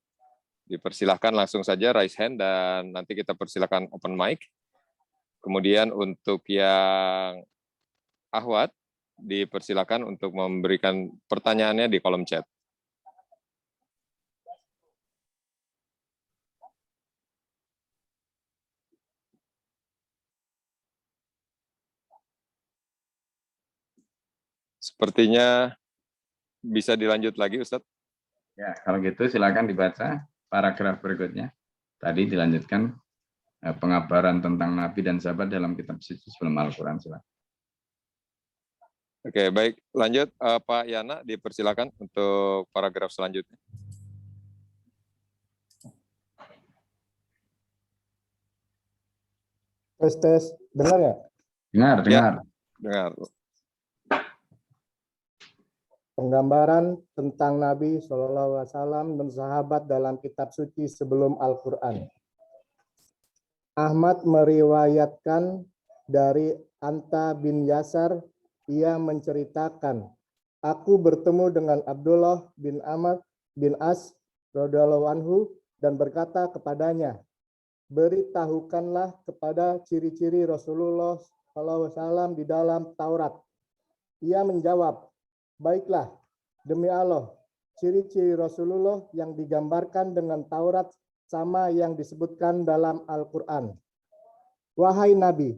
dipersilahkan langsung saja raise hand dan nanti kita persilahkan open mic. Kemudian untuk yang akhwat dipersilahkan untuk memberikan pertanyaannya di kolom chat. Sepertinya bisa dilanjut lagi, Ustadz. Ya, kalau gitu silakan dibaca paragraf berikutnya. Tadi dilanjutkan pengabaran tentang Nabi dan sahabat dalam kitab suci sebelum Al-Quran. Silakan. Oke, baik. Lanjut, Pak Yana, dipersilakan untuk paragraf selanjutnya. Tes, dengar ya? Dengar. Dengar. Penggambaran tentang Nabi SAW dan sahabat dalam kitab suci sebelum Al-Quran. Ahmad meriwayatkan dari Anta bin Yasar, ia menceritakan, aku bertemu dengan Abdullah bin Amr bin As radhiyallahu anhu dan berkata kepadanya, beritahukanlah kepada ciri-ciri Rasulullah SAW di dalam Taurat. Ia menjawab, baiklah, demi Allah, ciri-ciri Rasulullah yang digambarkan dengan Taurat sama yang disebutkan dalam Al-Quran. Wahai Nabi,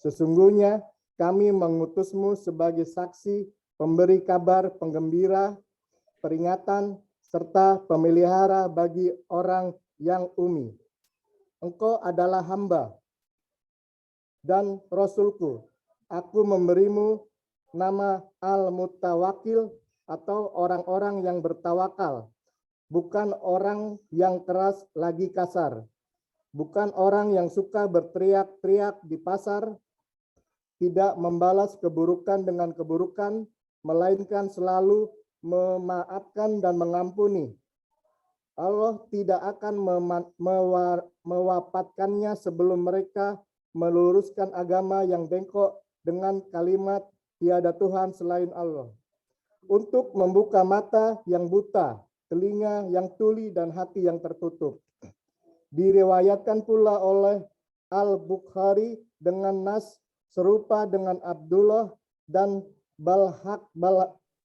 sesungguhnya kami mengutusmu sebagai saksi, pemberi kabar, penggembira, peringatan, serta pemelihara bagi orang yang umi. Engkau adalah hamba dan Rasulku. Aku memberimu nama Al-Mutawakil atau orang-orang yang bertawakal, bukan orang yang keras lagi kasar, bukan orang yang suka berteriak-teriak di pasar, tidak membalas keburukan dengan keburukan, melainkan selalu memaafkan dan mengampuni. Allah tidak akan mewafatkannya sebelum mereka meluruskan agama yang bengkok dengan kalimat tiada Tuhan selain Allah. Untuk membuka mata yang buta, telinga yang tuli, dan hati yang tertutup. Diriwayatkan pula oleh Al-Bukhari dengan nas serupa dengan Abdullah dan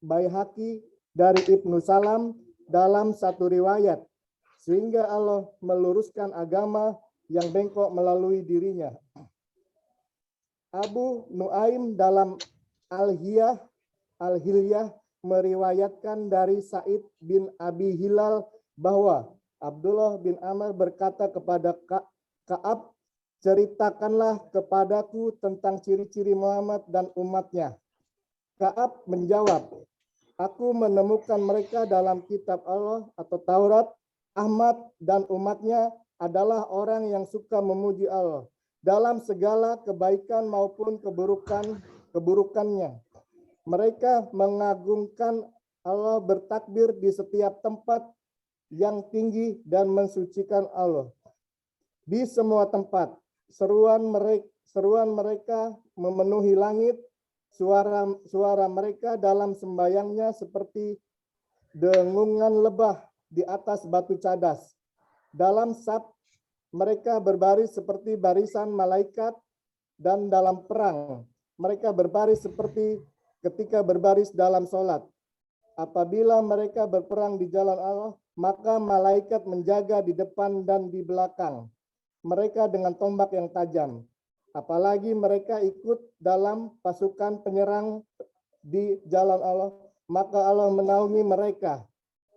Baihaqi dari Ibnu Salam dalam satu riwayat, sehingga Allah meluruskan agama yang bengkok melalui dirinya. Abu Nuaim dalam Al-Hiyah Al-Hilyah meriwayatkan dari Sa'id bin Abi Hilal bahwa Abdullah bin Amr berkata kepada Ka'ab, ceritakanlah kepadaku tentang ciri-ciri Muhammad dan umatnya. Ka'ab menjawab, aku menemukan mereka dalam kitab Allah atau Taurat. Ahmad dan umatnya adalah orang yang suka memuji Allah dalam segala kebaikan maupun keburukannya. Mereka mengagungkan Allah, bertakbir di setiap tempat yang tinggi dan mensucikan Allah. Di semua tempat, seruan mereka memenuhi langit. Suara mereka dalam sembayangnya seperti dengungan lebah di atas batu cadas. Dalam saf mereka berbaris seperti barisan malaikat, dan dalam perang mereka berbaris seperti ketika berbaris dalam sholat. Apabila mereka berperang di jalan Allah, maka malaikat menjaga di depan dan di belakang mereka dengan tombak yang tajam. Apalagi mereka ikut dalam pasukan penyerang di jalan Allah, maka Allah menaungi mereka.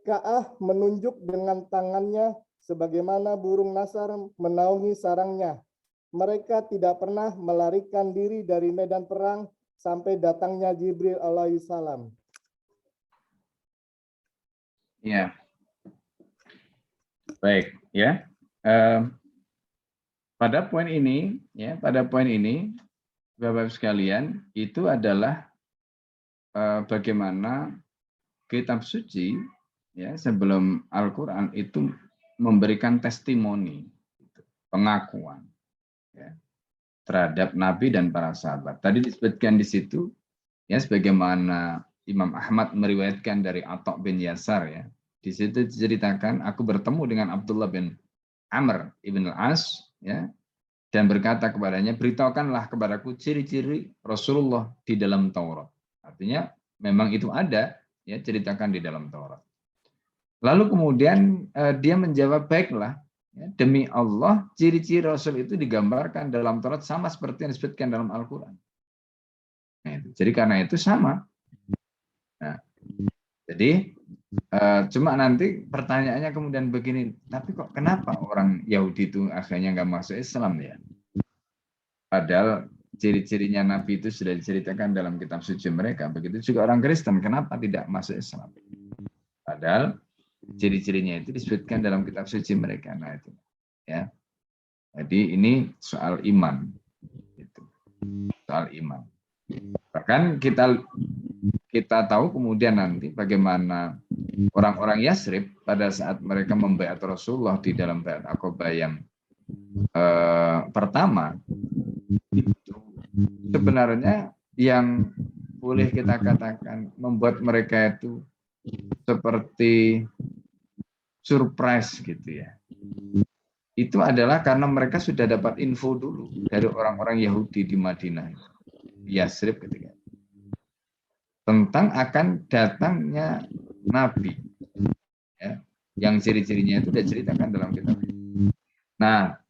Ka'ah menunjuk dengan tangannya sebagaimana burung nasar menaungi sarangnya. Mereka tidak pernah melarikan diri dari medan perang sampai datangnya Jibril alaihissalam. Ya, baik ya. Pada poin ini, Bapak-Ibu sekalian, itu adalah bagaimana kitab suci ya sebelum Al-Quran itu memberikan testimoni, pengakuan ya, terhadap Nabi dan para sahabat. Tadi disebutkan di situ ya sebagaimana Imam Ahmad meriwayatkan dari Atta' bin Yasar ya. Di situ diceritakan, aku bertemu dengan Abdullah bin Amr ibn al-As ya, dan berkata kepadanya, beritahukanlah kepadaku ciri-ciri Rasulullah di dalam Taurat. Artinya memang itu ada ya, ceritakan di dalam Taurat. Lalu kemudian dia menjawab, baiklah ya, demi Allah ciri-ciri Rasul itu digambarkan dalam Taurat sama seperti yang disebutkan dalam Al-Quran. Nah, jadi karena itu sama. Nah, jadi cuma nanti pertanyaannya kemudian begini, tapi kok kenapa orang Yahudi itu akhirnya nggak masuk Islam ya? Padahal ciri-cirinya Nabi itu sudah diceritakan dalam kitab suci mereka. Begitu juga orang Kristen, kenapa tidak masuk Islam? Padahal ciri-cirinya itu disebutkan dalam kitab suci mereka. Nah itu, ya. Jadi ini soal iman, itu soal iman. Bahkan kita tahu kemudian nanti bagaimana orang-orang Yasrib pada saat mereka membaiat Rasulullah di dalam baiat Aqabah yang pertama, itu sebenarnya yang boleh kita katakan membuat mereka itu seperti surprise gitu ya. Itu adalah karena mereka sudah dapat info dulu dari orang-orang Yahudi di Madinah, Yasrib ketika tentang akan datangnya Nabi, ya, yang ciri-cirinya itu sudah ceritakan dalam kitab. Nah,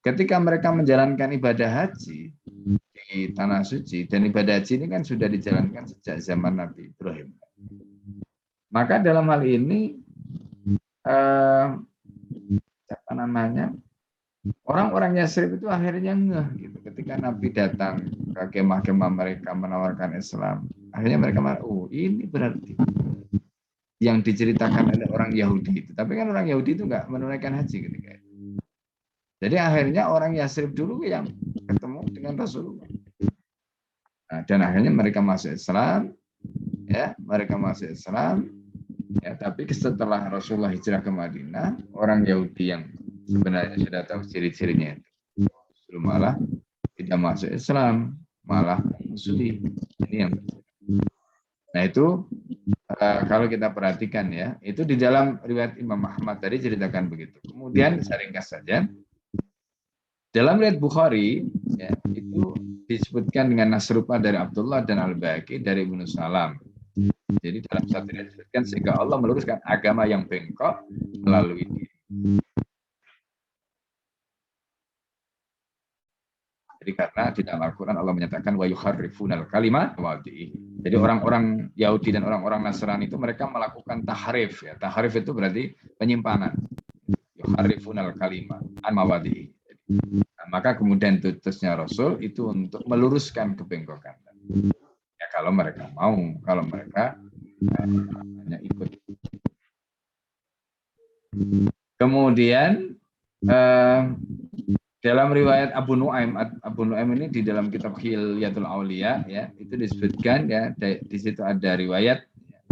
ketika mereka menjalankan ibadah haji di tanah suci, dan ibadah haji ini kan sudah dijalankan sejak zaman Nabi Ibrahim. Maka dalam hal ini orang-orang Yasrib itu akhirnya ngeh gitu. Ketika Nabi datang ke kemah-kemah mereka menawarkan Islam, akhirnya mereka oh ini berarti yang diceritakan oleh orang Yahudi itu. Tapi kan orang Yahudi itu nggak menunaikan haji ketika itu. Jadi akhirnya orang Yasrib dulu yang ketemu dengan Rasulullah. Nah, dan akhirnya mereka masuk Islam, ya, mereka masuk Islam. Ya, tapi setelah Rasulullah hijrah ke Madinah, orang Yahudi yang sebenarnya sudah tahu ciri-cirinya itu, belum malah tidak masuk Islam, malah Muslim. Ini yang nah itu kalau kita perhatikan ya, itu di dalam riwayat Imam Ahmad tadi ceritakan begitu. Kemudian saya ringkas saja. Dalam riwayat Bukhari ya, itu disebutkan dengan nas serupa dari Abdullah dan Al-Baqi dari Ibnu Salam. Jadi dalam satu riwayat disebutkan sehingga Allah meluruskan agama yang bengkok melalui diri. Jadi karena di dalam Al-Quran Allah menyatakan wa yuharrifunal kalima mawadhi'i. Jadi orang-orang Yahudi dan orang-orang Nasrani itu mereka melakukan tahrif ya. Tahrif itu berarti penyimpangan. Yuharrifunal kalima an mawadhi'i. Nah, maka kemudian tutusnya Rasul itu untuk meluruskan kebengkokan. Ya kalau mereka mau, kalau mereka hanya ikut. Kemudian dalam riwayat Abu Nuaim ini di dalam kitab Hilyatul Auliya ya itu disebutkan ya di situ ada riwayat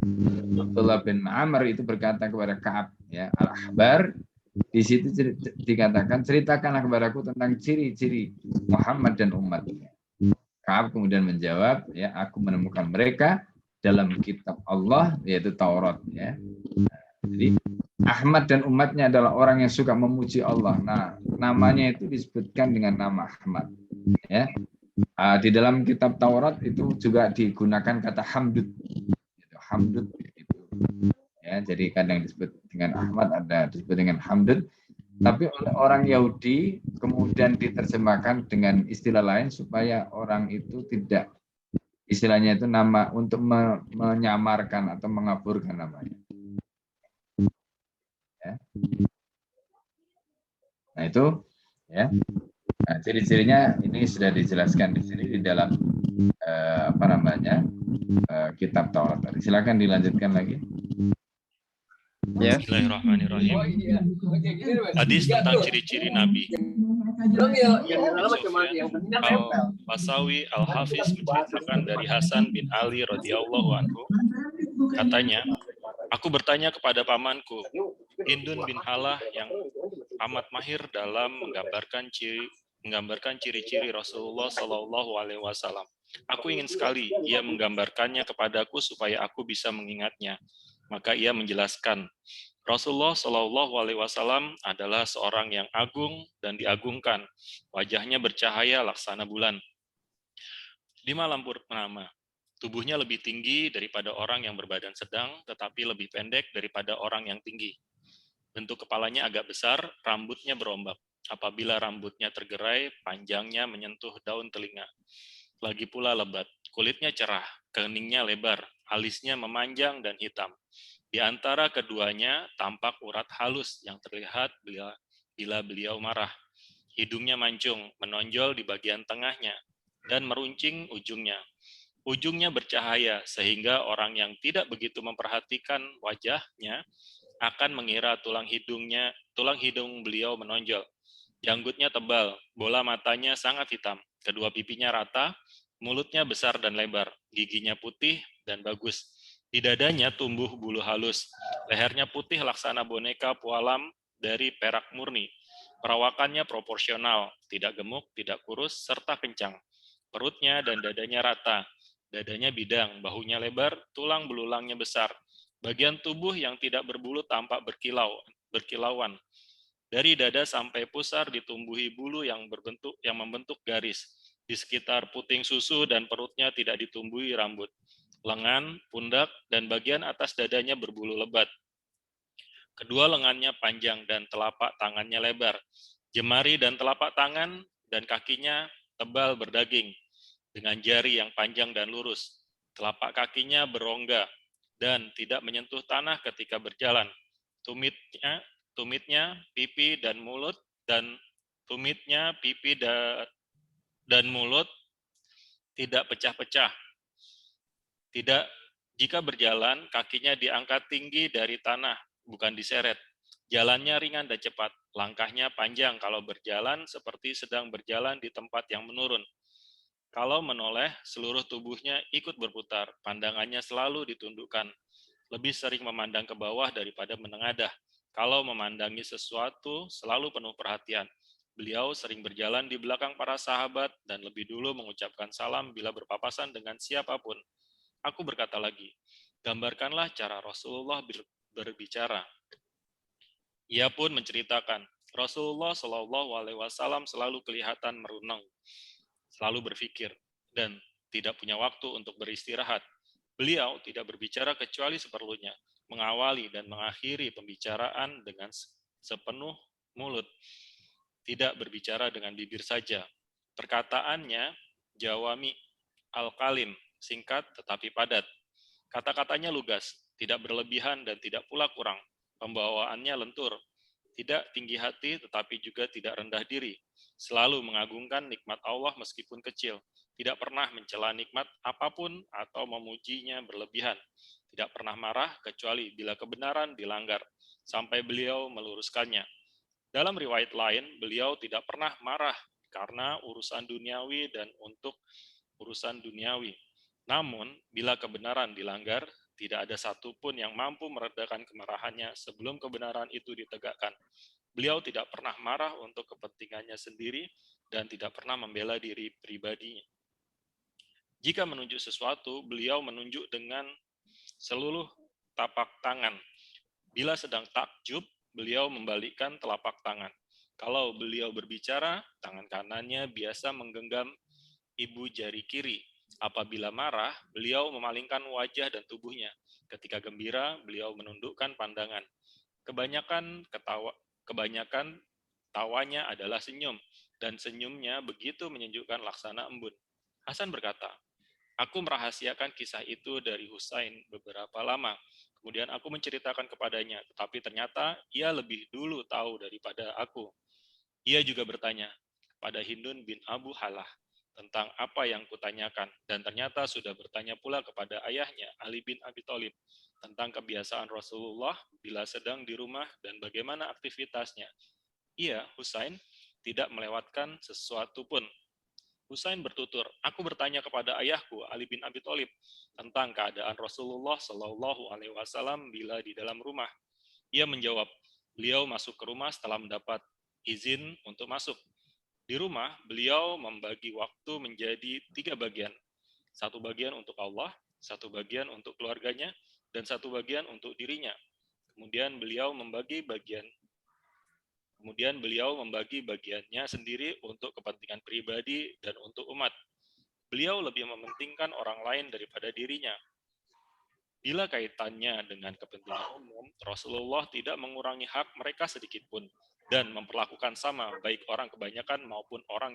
Abdullah bin Amr itu berkata kepada Ka'ab ya al-Ahbar, di situ dikatakan ceritakanlah kepadaku tentang ciri-ciri Muhammad dan umatnya. Ka'ab kemudian menjawab ya aku menemukan mereka dalam kitab Allah yaitu Taurat ya. Jadi Ahmad dan umatnya adalah orang yang suka memuji Allah. Nah, namanya itu disebutkan dengan nama Ahmad. Ya, di dalam kitab Taurat itu juga digunakan kata hamdud. Hamdud itu. Ya, jadi kadang disebut dengan Ahmad, ada disebut dengan hamdud. Tapi oleh orang Yahudi kemudian diterjemahkan dengan istilah lain supaya orang itu tidak istilahnya itu nama untuk menyamarkan atau mengaburkan namanya. Ya. Nah itu ya. Nah, ciri-cirinya ini sudah dijelaskan di sini di dalam kitab Taurat. Silakan dilanjutkan lagi. Ya. Bismillahirrahmanirrahim. Hadis tentang ciri-ciri Nabi. Al-Basawi Al-Hafiz menceritakan dari Hasan bin Ali radhiyallahu anhu, katanya, aku bertanya kepada pamanku, Hindun bin Halah yang amat mahir dalam menggambarkan ciri-ciri Rasulullah Shallallahu Alaihi Wasallam. Aku ingin sekali ia menggambarkannya kepadaku supaya aku bisa mengingatnya. Maka ia menjelaskan, Rasulullah Shallallahu Alaihi Wasallam adalah seorang yang agung dan diagungkan. Wajahnya bercahaya laksana bulan. Di malam purnama, tubuhnya lebih tinggi daripada orang yang berbadan sedang, tetapi lebih pendek daripada orang yang tinggi. Bentuk kepalanya agak besar, rambutnya berombak. Apabila rambutnya tergerai, panjangnya menyentuh daun telinga. Lagi pula lebat, kulitnya cerah, keningnya lebar, alisnya memanjang dan hitam. Di antara keduanya tampak urat halus yang terlihat bila beliau marah. Hidungnya mancung, menonjol di bagian tengahnya, dan meruncing ujungnya. Ujungnya bercahaya, sehingga orang yang tidak begitu memperhatikan wajahnya akan mengira tulang hidung beliau menonjol. Janggutnya tebal, bola matanya sangat hitam, kedua pipinya rata, mulutnya besar dan lebar, giginya putih dan bagus. Di dadanya tumbuh bulu halus, lehernya putih laksana boneka pualam dari perak murni. Perawakannya proporsional, tidak gemuk, tidak kurus, serta kencang. Perutnya dan dadanya rata, dadanya bidang, bahunya lebar, tulang belulangnya besar. Bagian tubuh yang tidak berbulu tampak berkilauan. Dari dada sampai pusar ditumbuhi bulu yang membentuk garis. Di sekitar puting susu dan perutnya tidak ditumbuhi rambut. Lengan, pundak, dan bagian atas dadanya berbulu lebat. Kedua lengannya panjang dan telapak tangannya lebar. Jemari dan telapak tangan dan kakinya tebal berdaging, dengan jari yang panjang dan lurus. Telapak kakinya berongga dan tidak menyentuh tanah ketika berjalan. Tumitnya, pipi dan mulut tidak pecah-pecah. Jika berjalan, kakinya diangkat tinggi dari tanah, bukan diseret. Jalannya ringan dan cepat. Langkahnya panjang kalau berjalan seperti sedang berjalan di tempat yang menurun. Kalau menoleh, seluruh tubuhnya ikut berputar, pandangannya selalu ditundukkan, lebih sering memandang ke bawah daripada menengadah. Kalau memandangi sesuatu, selalu penuh perhatian. Beliau sering berjalan di belakang para sahabat dan lebih dulu mengucapkan salam bila berpapasan dengan siapapun. Aku berkata lagi, gambarkanlah cara Rasulullah berbicara. Ia pun menceritakan, Rasulullah Shallallahu Alaihi Wasallam selalu kelihatan merenung, selalu berpikir, dan tidak punya waktu untuk beristirahat. Beliau tidak berbicara kecuali seperlunya, mengawali dan mengakhiri pembicaraan dengan sepenuh mulut, tidak berbicara dengan bibir saja. Perkataannya jawami, al-kalim, singkat tetapi padat. Kata-katanya lugas, tidak berlebihan dan tidak pula kurang. Pembawaannya lentur, tidak tinggi hati tetapi juga tidak rendah diri. Selalu mengagungkan nikmat Allah meskipun kecil. Tidak pernah mencela nikmat apapun atau memujinya berlebihan. Tidak pernah marah kecuali bila kebenaran dilanggar, sampai beliau meluruskannya. Dalam riwayat lain, beliau tidak pernah marah karena urusan duniawi dan untuk urusan duniawi. Namun, bila kebenaran dilanggar, tidak ada satupun yang mampu meredakan kemarahannya sebelum kebenaran itu ditegakkan. Beliau tidak pernah marah untuk kepentingannya sendiri dan tidak pernah membela diri pribadinya. Jika menunjuk sesuatu, beliau menunjuk dengan seluruh tapak tangan. Bila sedang takjub, beliau membalikkan telapak tangan. Kalau beliau berbicara, tangan kanannya biasa menggenggam ibu jari kiri. Apabila marah, beliau memalingkan wajah dan tubuhnya. Ketika gembira, beliau menundukkan pandangan. Kebanyakan tawanya adalah senyum, dan senyumnya begitu menyejukkan laksana embun. Hasan berkata, aku merahasiakan kisah itu dari Husain beberapa lama. Kemudian aku menceritakan kepadanya, tetapi ternyata ia lebih dulu tahu daripada aku. Ia juga bertanya kepada Hindun bin Abu Halah tentang apa yang kutanyakan, dan ternyata sudah bertanya pula kepada ayahnya, Ali bin Abi Thalib, tentang kebiasaan Rasulullah bila sedang di rumah dan bagaimana aktivitasnya. Ia, Husain, tidak melewatkan sesuatu pun. Husain bertutur, aku bertanya kepada ayahku, Ali bin Abi Thalib, tentang keadaan Rasulullah Shallallahu Alaihi Wasallam bila di dalam rumah. Ia menjawab, beliau masuk ke rumah setelah mendapat izin untuk masuk. Di rumah, beliau membagi waktu menjadi 3 bagian. 1 bagian untuk Allah, 1 bagian untuk keluarganya, dan 1 bagian untuk dirinya. Kemudian beliau membagi bagiannya sendiri untuk kepentingan pribadi dan untuk umat. Beliau lebih mementingkan orang lain daripada dirinya. Bila kaitannya dengan kepentingan umum, Rasulullah tidak mengurangi hak mereka sedikit pun dan memperlakukan sama baik orang kebanyakan maupun orang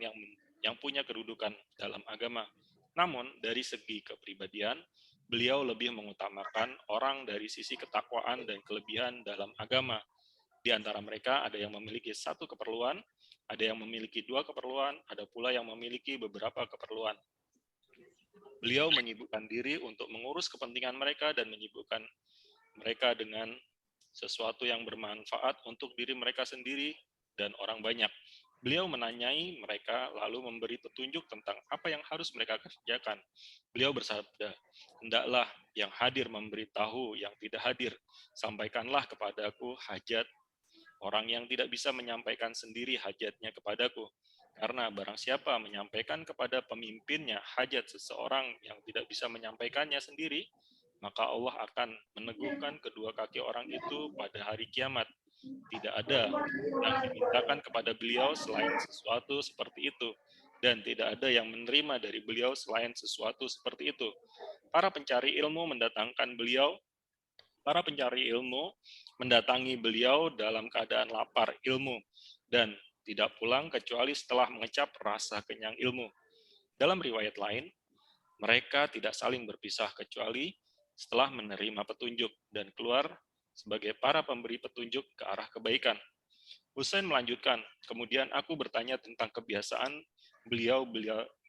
yang punya kedudukan dalam agama. Namun, dari segi kepribadian, beliau lebih mengutamakan orang dari sisi ketakwaan dan kelebihan dalam agama. Di antara mereka ada yang memiliki 1 keperluan, ada yang memiliki 2 keperluan, ada pula yang memiliki beberapa keperluan. Beliau menyibukkan diri untuk mengurus kepentingan mereka dan menyibukkan mereka dengan sesuatu yang bermanfaat untuk diri mereka sendiri dan orang banyak. Beliau menanyai mereka lalu memberi petunjuk tentang apa yang harus mereka kerjakan. Beliau bersabda, hendaklah yang hadir memberitahu yang tidak hadir. Sampaikanlah kepadaku hajat orang yang tidak bisa menyampaikan sendiri hajatnya kepadaku. Karena barang siapa menyampaikan kepada pemimpinnya hajat seseorang yang tidak bisa menyampaikannya sendiri, maka Allah akan meneguhkan kedua kaki orang itu pada hari kiamat. Tidak ada yang dimintakan kepada beliau selain sesuatu seperti itu, dan tidak ada yang menerima dari beliau selain sesuatu seperti itu. Para pencari ilmu mendatangi beliau dalam keadaan lapar ilmu, dan tidak pulang kecuali setelah mengecap rasa kenyang ilmu. Dalam riwayat lain, mereka tidak saling berpisah kecuali setelah menerima petunjuk dan keluar sebagai para pemberi petunjuk ke arah kebaikan. Husain melanjutkan, kemudian aku bertanya tentang kebiasaan beliau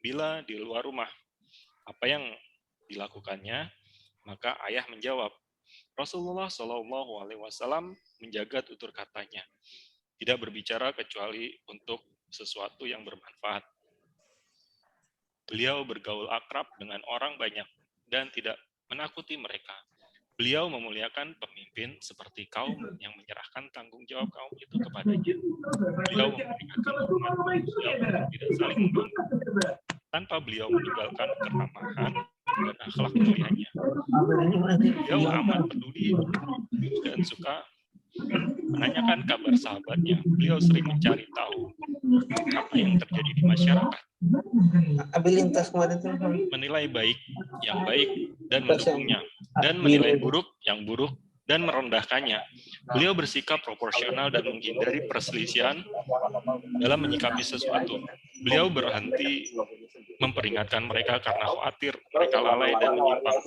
bila di luar rumah. Apa yang dilakukannya? Maka ayah menjawab, Rasulullah Shallallahu Alaihi Wasallam menjaga tutur katanya, tidak berbicara kecuali untuk sesuatu yang bermanfaat. Beliau bergaul akrab dengan orang banyak dan tidak menakuti mereka. Beliau memuliakan pemimpin seperti kaum yang menyerahkan tanggung jawab kaum itu kepadanya. Beliau memperingatkan umat manusia untuk tidak saling membantu, tanpa beliau meninggalkan keramahan dan akhlak mulianya. Beliau amat peduli dan suka menanyakan kabar sahabatnya. Beliau sering mencari tahu apa yang terjadi di masyarakat, menilai baik yang baik dan mendukungnya, dan menilai buruk yang buruk dan merendahkannya. Beliau bersikap proporsional dan menghindari perselisihan dalam menyikapi sesuatu. Beliau berhenti memperingatkan mereka karena khawatir mereka lalai dan menyimpang.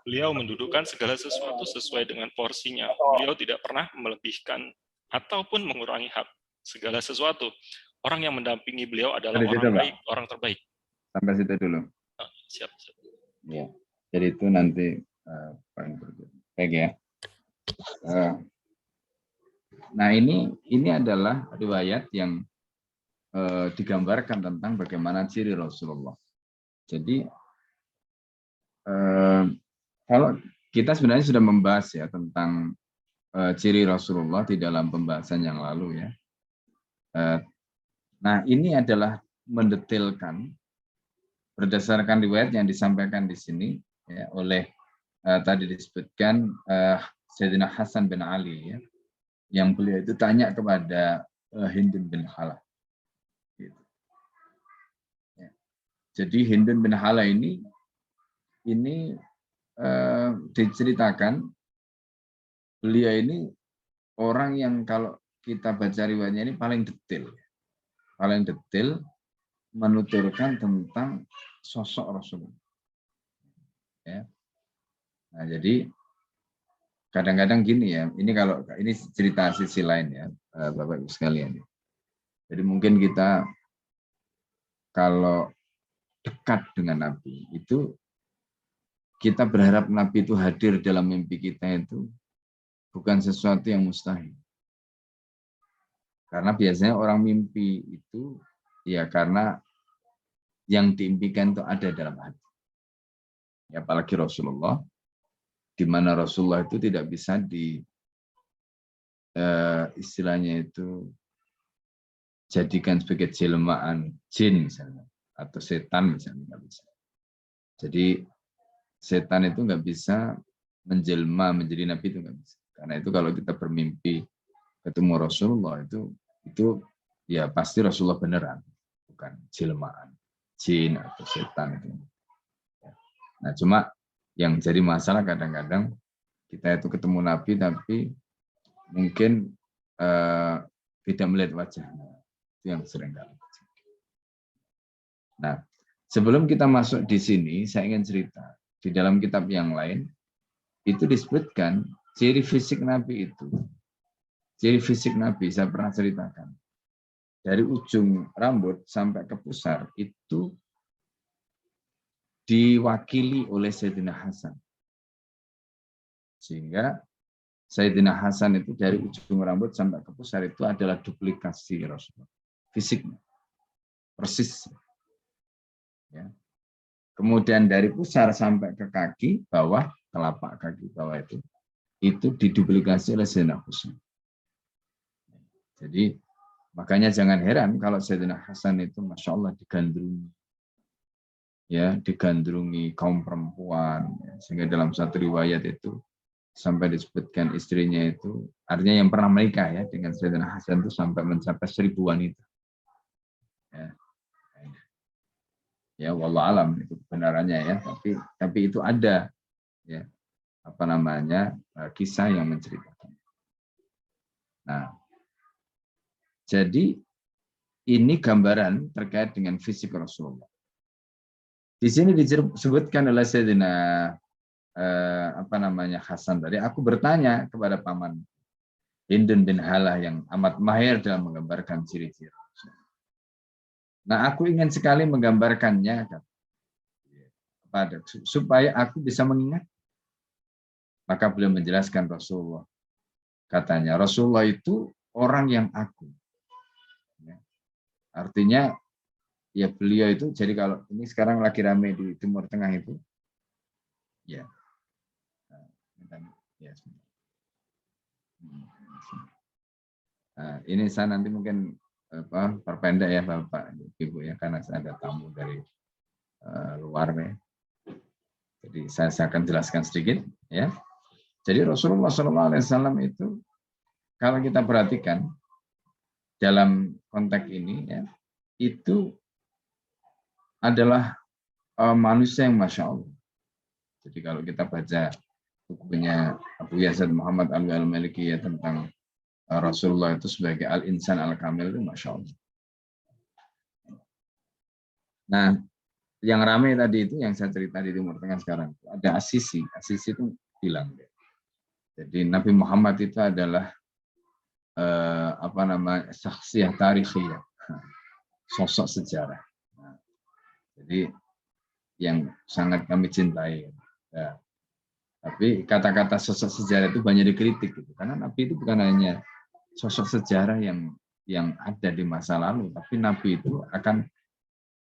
Beliau mendudukkan segala sesuatu sesuai dengan porsinya. Beliau tidak pernah melebihkan ataupun mengurangi hak segala sesuatu. Orang yang mendampingi beliau adalah Dari situ, orang Pak. baik, orang terbaik. Sampai situ dulu. Siap. Ya. Jadi itu nanti poin berikutnya. Baik ya. Nah ini adalah riwayat yang digambarkan tentang bagaimana ciri Rasulullah. Jadi kalau kita sebenarnya sudah membahas ya tentang ciri Rasulullah di dalam pembahasan yang lalu ya. Nah ini adalah mendetailkan berdasarkan riwayat yang disampaikan di sini ya, oleh tadi disebutkan Sayyidina Hasan bin Ali ya, yang beliau itu tanya kepada Hindun bin Halah. Gitu. Ya. Jadi Hindun bin Halah ini diceritakan beliau ini orang yang kalau kita baca riwayatnya ini paling detail menuturkan tentang sosok Rasulullah. Ya. Nah, jadi kadang-kadang gini ya, ini kalau ini cerita sisi lain ya, Bapak Ibu sekalian. Jadi mungkin kita kalau dekat dengan Nabi itu kita berharap Nabi itu hadir dalam mimpi kita itu bukan sesuatu yang mustahil. Karena biasanya orang mimpi itu ya karena yang diimpikan itu ada dalam hati. Ya, apalagi Rasulullah, di mana Rasulullah itu tidak bisa istilahnya itu jadikan sebagai jelmaan jin misalnya atau setan misalnya, nggak bisa. Jadi setan itu nggak bisa menjelma menjadi nabi, itu nggak bisa. Karena itu kalau kita bermimpi ketemu Rasulullah itu ya pasti Rasulullah beneran, bukan jelmaan jin atau setan itu. Nah cuma yang jadi masalah kadang-kadang kita itu ketemu Nabi tapi mungkin tidak melihat wajahnya, itu yang sering kali. Nah sebelum kita masuk di sini saya ingin cerita di dalam kitab yang lain itu disebutkan ciri fisik Nabi itu. Ciri fisik Nabi saya pernah ceritakan dari ujung rambut sampai ke pusar itu diwakili oleh Sayyidina Hasan. Sehingga Sayyidina Hasan itu dari ujung rambut sampai ke pusar itu adalah duplikasi Rasulullah. Fisiknya. Persis. Ya. Kemudian dari pusar sampai ke kaki bawah, telapak kaki bawah itu diduplikasi oleh Sayyidina Husain. Jadi makanya jangan heran kalau Sayyidina Hasan itu Masya Allah digandrungi. Ya, digandrungi kaum perempuan, ya, sehingga dalam satu riwayat itu sampai disebutkan istrinya itu artinya yang pernah menikah ya dengan Sayyidina Hasan itu sampai mencapai 1000 wanita. Ya, wallah alam itu kebenarannya ya, tapi itu ada ya kisah yang menceritakan. Nah, jadi ini gambaran terkait dengan fisik Rasulullah. Di sini disebutkan oleh Sayyidina Hasan tadi, aku bertanya kepada paman Hindun bin Halah yang amat mahir dalam menggambarkan ciri-ciri. Nah, aku ingin sekali menggambarkannya supaya aku bisa mengingat. Maka beliau menjelaskan Rasulullah. Katanya, Rasulullah itu orang yang agung. Artinya ya beliau itu, jadi kalau ini sekarang lagi rame di Timur Tengah itu, ya, nah, ini saya nanti mungkin perpendek ya Bapak Ibu ya, karena saya ada tamu dari luar ya. Jadi saya akan jelaskan sedikit ya. Jadi Rasulullah SAW itu kalau kita perhatikan dalam konteks ini ya, itu adalah manusia yang Masya Allah. Jadi kalau kita baca bukunya Abu Yazid Muhammad Al-Maliki ya tentang Rasulullah itu sebagai al-insan al-kamil itu Masya Allah. Nah, yang ramai tadi itu yang saya cerita di Timur Tengah sekarang ada Asisi. Asisi itu hilang. Jadi Nabi Muhammad itu adalah syakhsiyah tarikhiyah, sosok sejarah. Nah, jadi yang sangat kami cintai. Ya. Tapi kata-kata sosok sejarah itu banyak dikritik gitu. Karena Nabi itu bukan hanya sosok sejarah yang ada di masa lalu, tapi Nabi itu akan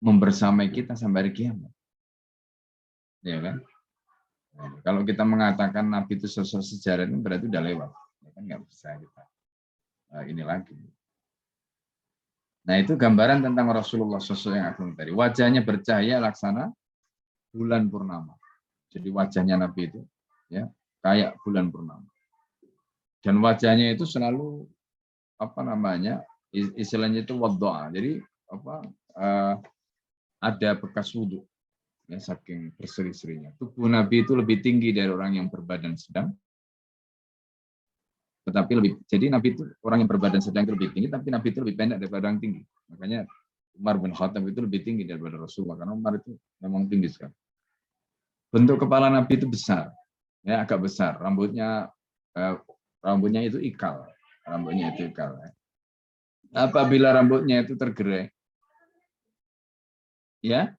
membersamai kita sampai hari kiamat. Ya kan? Nah, kalau kita mengatakan Nabi itu sosok sejarah itu berarti udah lewat. Ya kan nggak bisa kita ini lagi. Nah, itu gambaran tentang Rasulullah sosok yang agung tadi. Wajahnya bercahaya laksana bulan purnama. Jadi wajahnya Nabi itu ya kayak bulan purnama. Dan wajahnya itu selalu istilahnya itu waddu'a. Jadi ada bekas wudhu ya, saking berseri-serinya. Tubuh Nabi itu lebih tinggi dari orang yang berbadan sedang. Jadi Nabi itu orang yang berbadan sedang itu lebih tinggi, tapi Nabi itu lebih pendek daripada orang tinggi. Makanya Umar bin Khattab itu lebih tinggi daripada Rasulullah, karena Umar itu memang tinggi sekali. Bentuk kepala Nabi itu besar, ya agak besar. Rambutnya itu ikal, Apabila rambutnya itu tergerai, ya,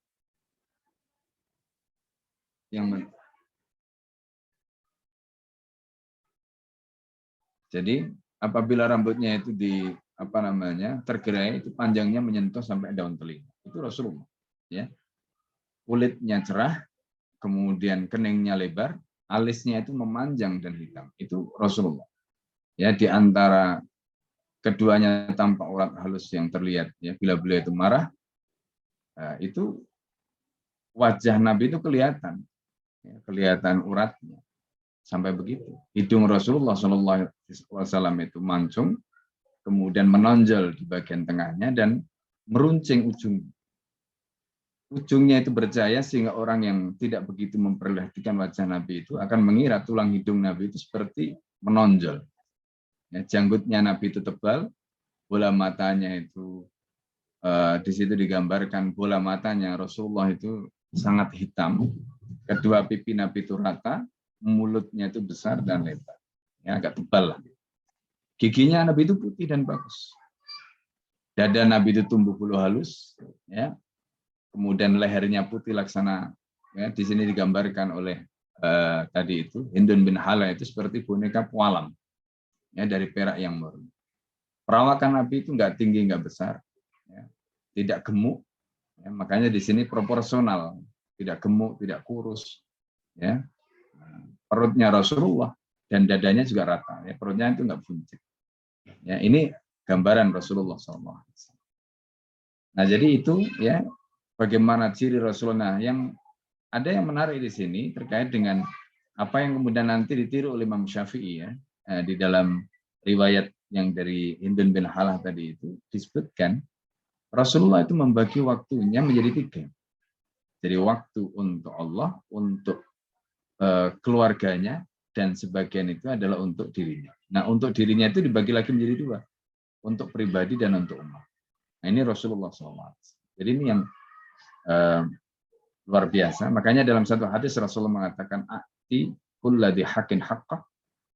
jadi apabila rambutnya itu tergerai, itu panjangnya menyentuh sampai daun telinga. Itu Rasulullah. Ya, kulitnya cerah, kemudian keningnya lebar, alisnya itu memanjang dan hitam. Itu Rasulullah. Ya, di antara keduanya tampak urat halus yang terlihat. Ya, bila beliau itu marah, itu wajah Nabi itu kelihatan, ya, kelihatan uratnya. Sampai begitu. Hidung Rasulullah SAW itu mancung, kemudian menonjol di bagian tengahnya dan meruncing ujungnya. Ujungnya itu bercahaya sehingga orang yang tidak begitu memperhatikan wajah Nabi itu akan mengira tulang hidung Nabi itu seperti menonjol. Ya, janggutnya Nabi itu tebal, bola matanya itu di situ digambarkan bola matanya Rasulullah itu sangat hitam. Kedua pipi Nabi itu rata, mulutnya itu besar dan lebar, ya, agak tebal lah. Giginya Nabi itu putih dan bagus. Dada Nabi itu tumbuh bulu halus, ya. Kemudian lehernya putih laksana, ya, di sini digambarkan oleh tadi itu Hindun bin Hala itu seperti boneka pualam, ya, dari perak yang murni. Perawakan Nabi itu nggak tinggi nggak besar, ya, tidak gemuk, ya, makanya di sini proporsional, tidak gemuk tidak kurus, ya. Perutnya Rasulullah dan dadanya juga rata, ya, perutnya itu nggak buncit. Ya, ini gambaran Rasulullah SAW. Nah, jadi itu ya bagaimana ciri Rasulullah. Yang ada yang menarik di sini terkait dengan apa yang kemudian nanti ditiru oleh Imam Syafi'i, ya, di dalam riwayat yang dari Hindun bin Halah tadi itu disebutkan Rasulullah itu membagi waktunya menjadi 3. Jadi waktu untuk Allah, untuk keluarganya, dan sebagian itu adalah untuk dirinya. Nah, untuk dirinya itu dibagi lagi menjadi 2, untuk pribadi dan untuk umat. Nah, ini Rasulullah SAW. Jadi ini yang luar biasa. Makanya dalam satu hadis Rasulullah mengatakan, "A'ti kulladzi haqqin haqqah."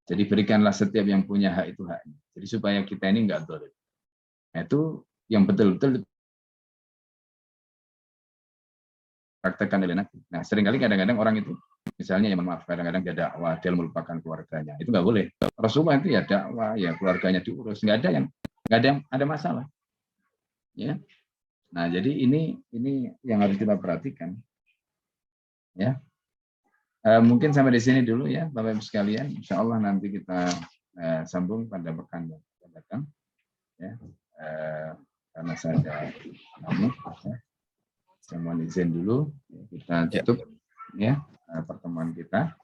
Jadi berikanlah setiap yang punya hak itu haknya. Jadi supaya kita ini enggak zalim. Nah, itu yang betul-betul praktekkan oleh Nabi. Nah, seringkali kadang-kadang orang itu, misalnya ya maaf, kadang-kadang dia dakwah, dia melupakan keluarganya. Itu nggak boleh. Rasulullah itu ya dakwah, ya keluarganya diurus, nggak ada masalah. Ya. Nah, jadi ini yang harus kita perhatikan. Ya. Mungkin sampai di sini dulu ya, Bapak Ibu sekalian. Insya Allah nanti kita sambung pada pekan yang akan datang. Ya. Karena saya ada tamu. Ya. Saya mohon izin dulu, kita tutup ya pertemuan kita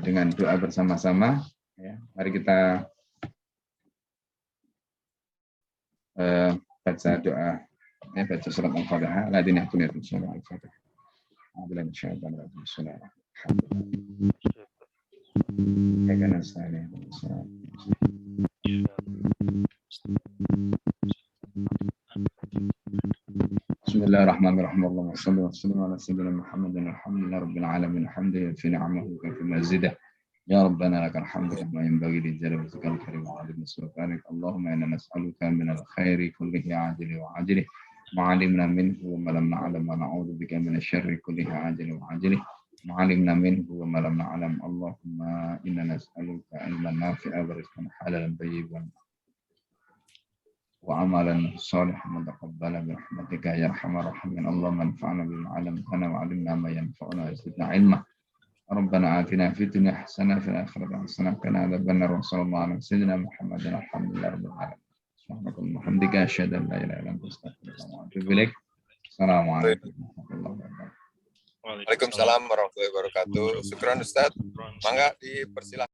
dengan doa bersama-sama. Ya, mari kita baca doa, ya, baca surat Al-Fatihah. Ladina kunyatin surat Al-Fatihah. Bismillahirrahmanirrahim. Allahumma shalli wa sallim ala sayyidina Muhammadin alhamdulillahi rabbil alamin hamdan fi ni'amahu wa fi mazidah. Ya Rabbana lakal hamdu kama yanbaghi li jalali wajhikal karim wa 'azimi sultanik. Allahumma inna nas'aluka minal khairi kullihi 'ajilihi wa 'ajilihi ma 'alimna minhu wa ma lam na'lam wa na'udzu bika minasy syarri kullihi 'ajilihi wa 'ajilihi ma 'alimna minhu wa ma lam na'lam. Allahumma inna nas'aluka ilman nafi'an wa rizqan halalan thayyiban وعملا صالحا متقبلا برحمتك يا ارحم الراحمين. اللهم انفعنا بما علمتنا وعلمنا ما ينفعنا وزدنا علما. ربنا آتنا في الدنيا حسنة وفي الآخرة حسنة وقنا عذاب النار. وصلى الله على سيدنا محمد الحمد لله رب العالمين. سبحانك اللهم وبحمدك أشهد أن لا إله إلا أنت أستغفرك وأتوب إليك. السلام عليكم ورحمة الله وبركاته. Waalaikumsalam warahmatullahi wabarakatuh. Syukran Ustaz. Mangga dipersilakan.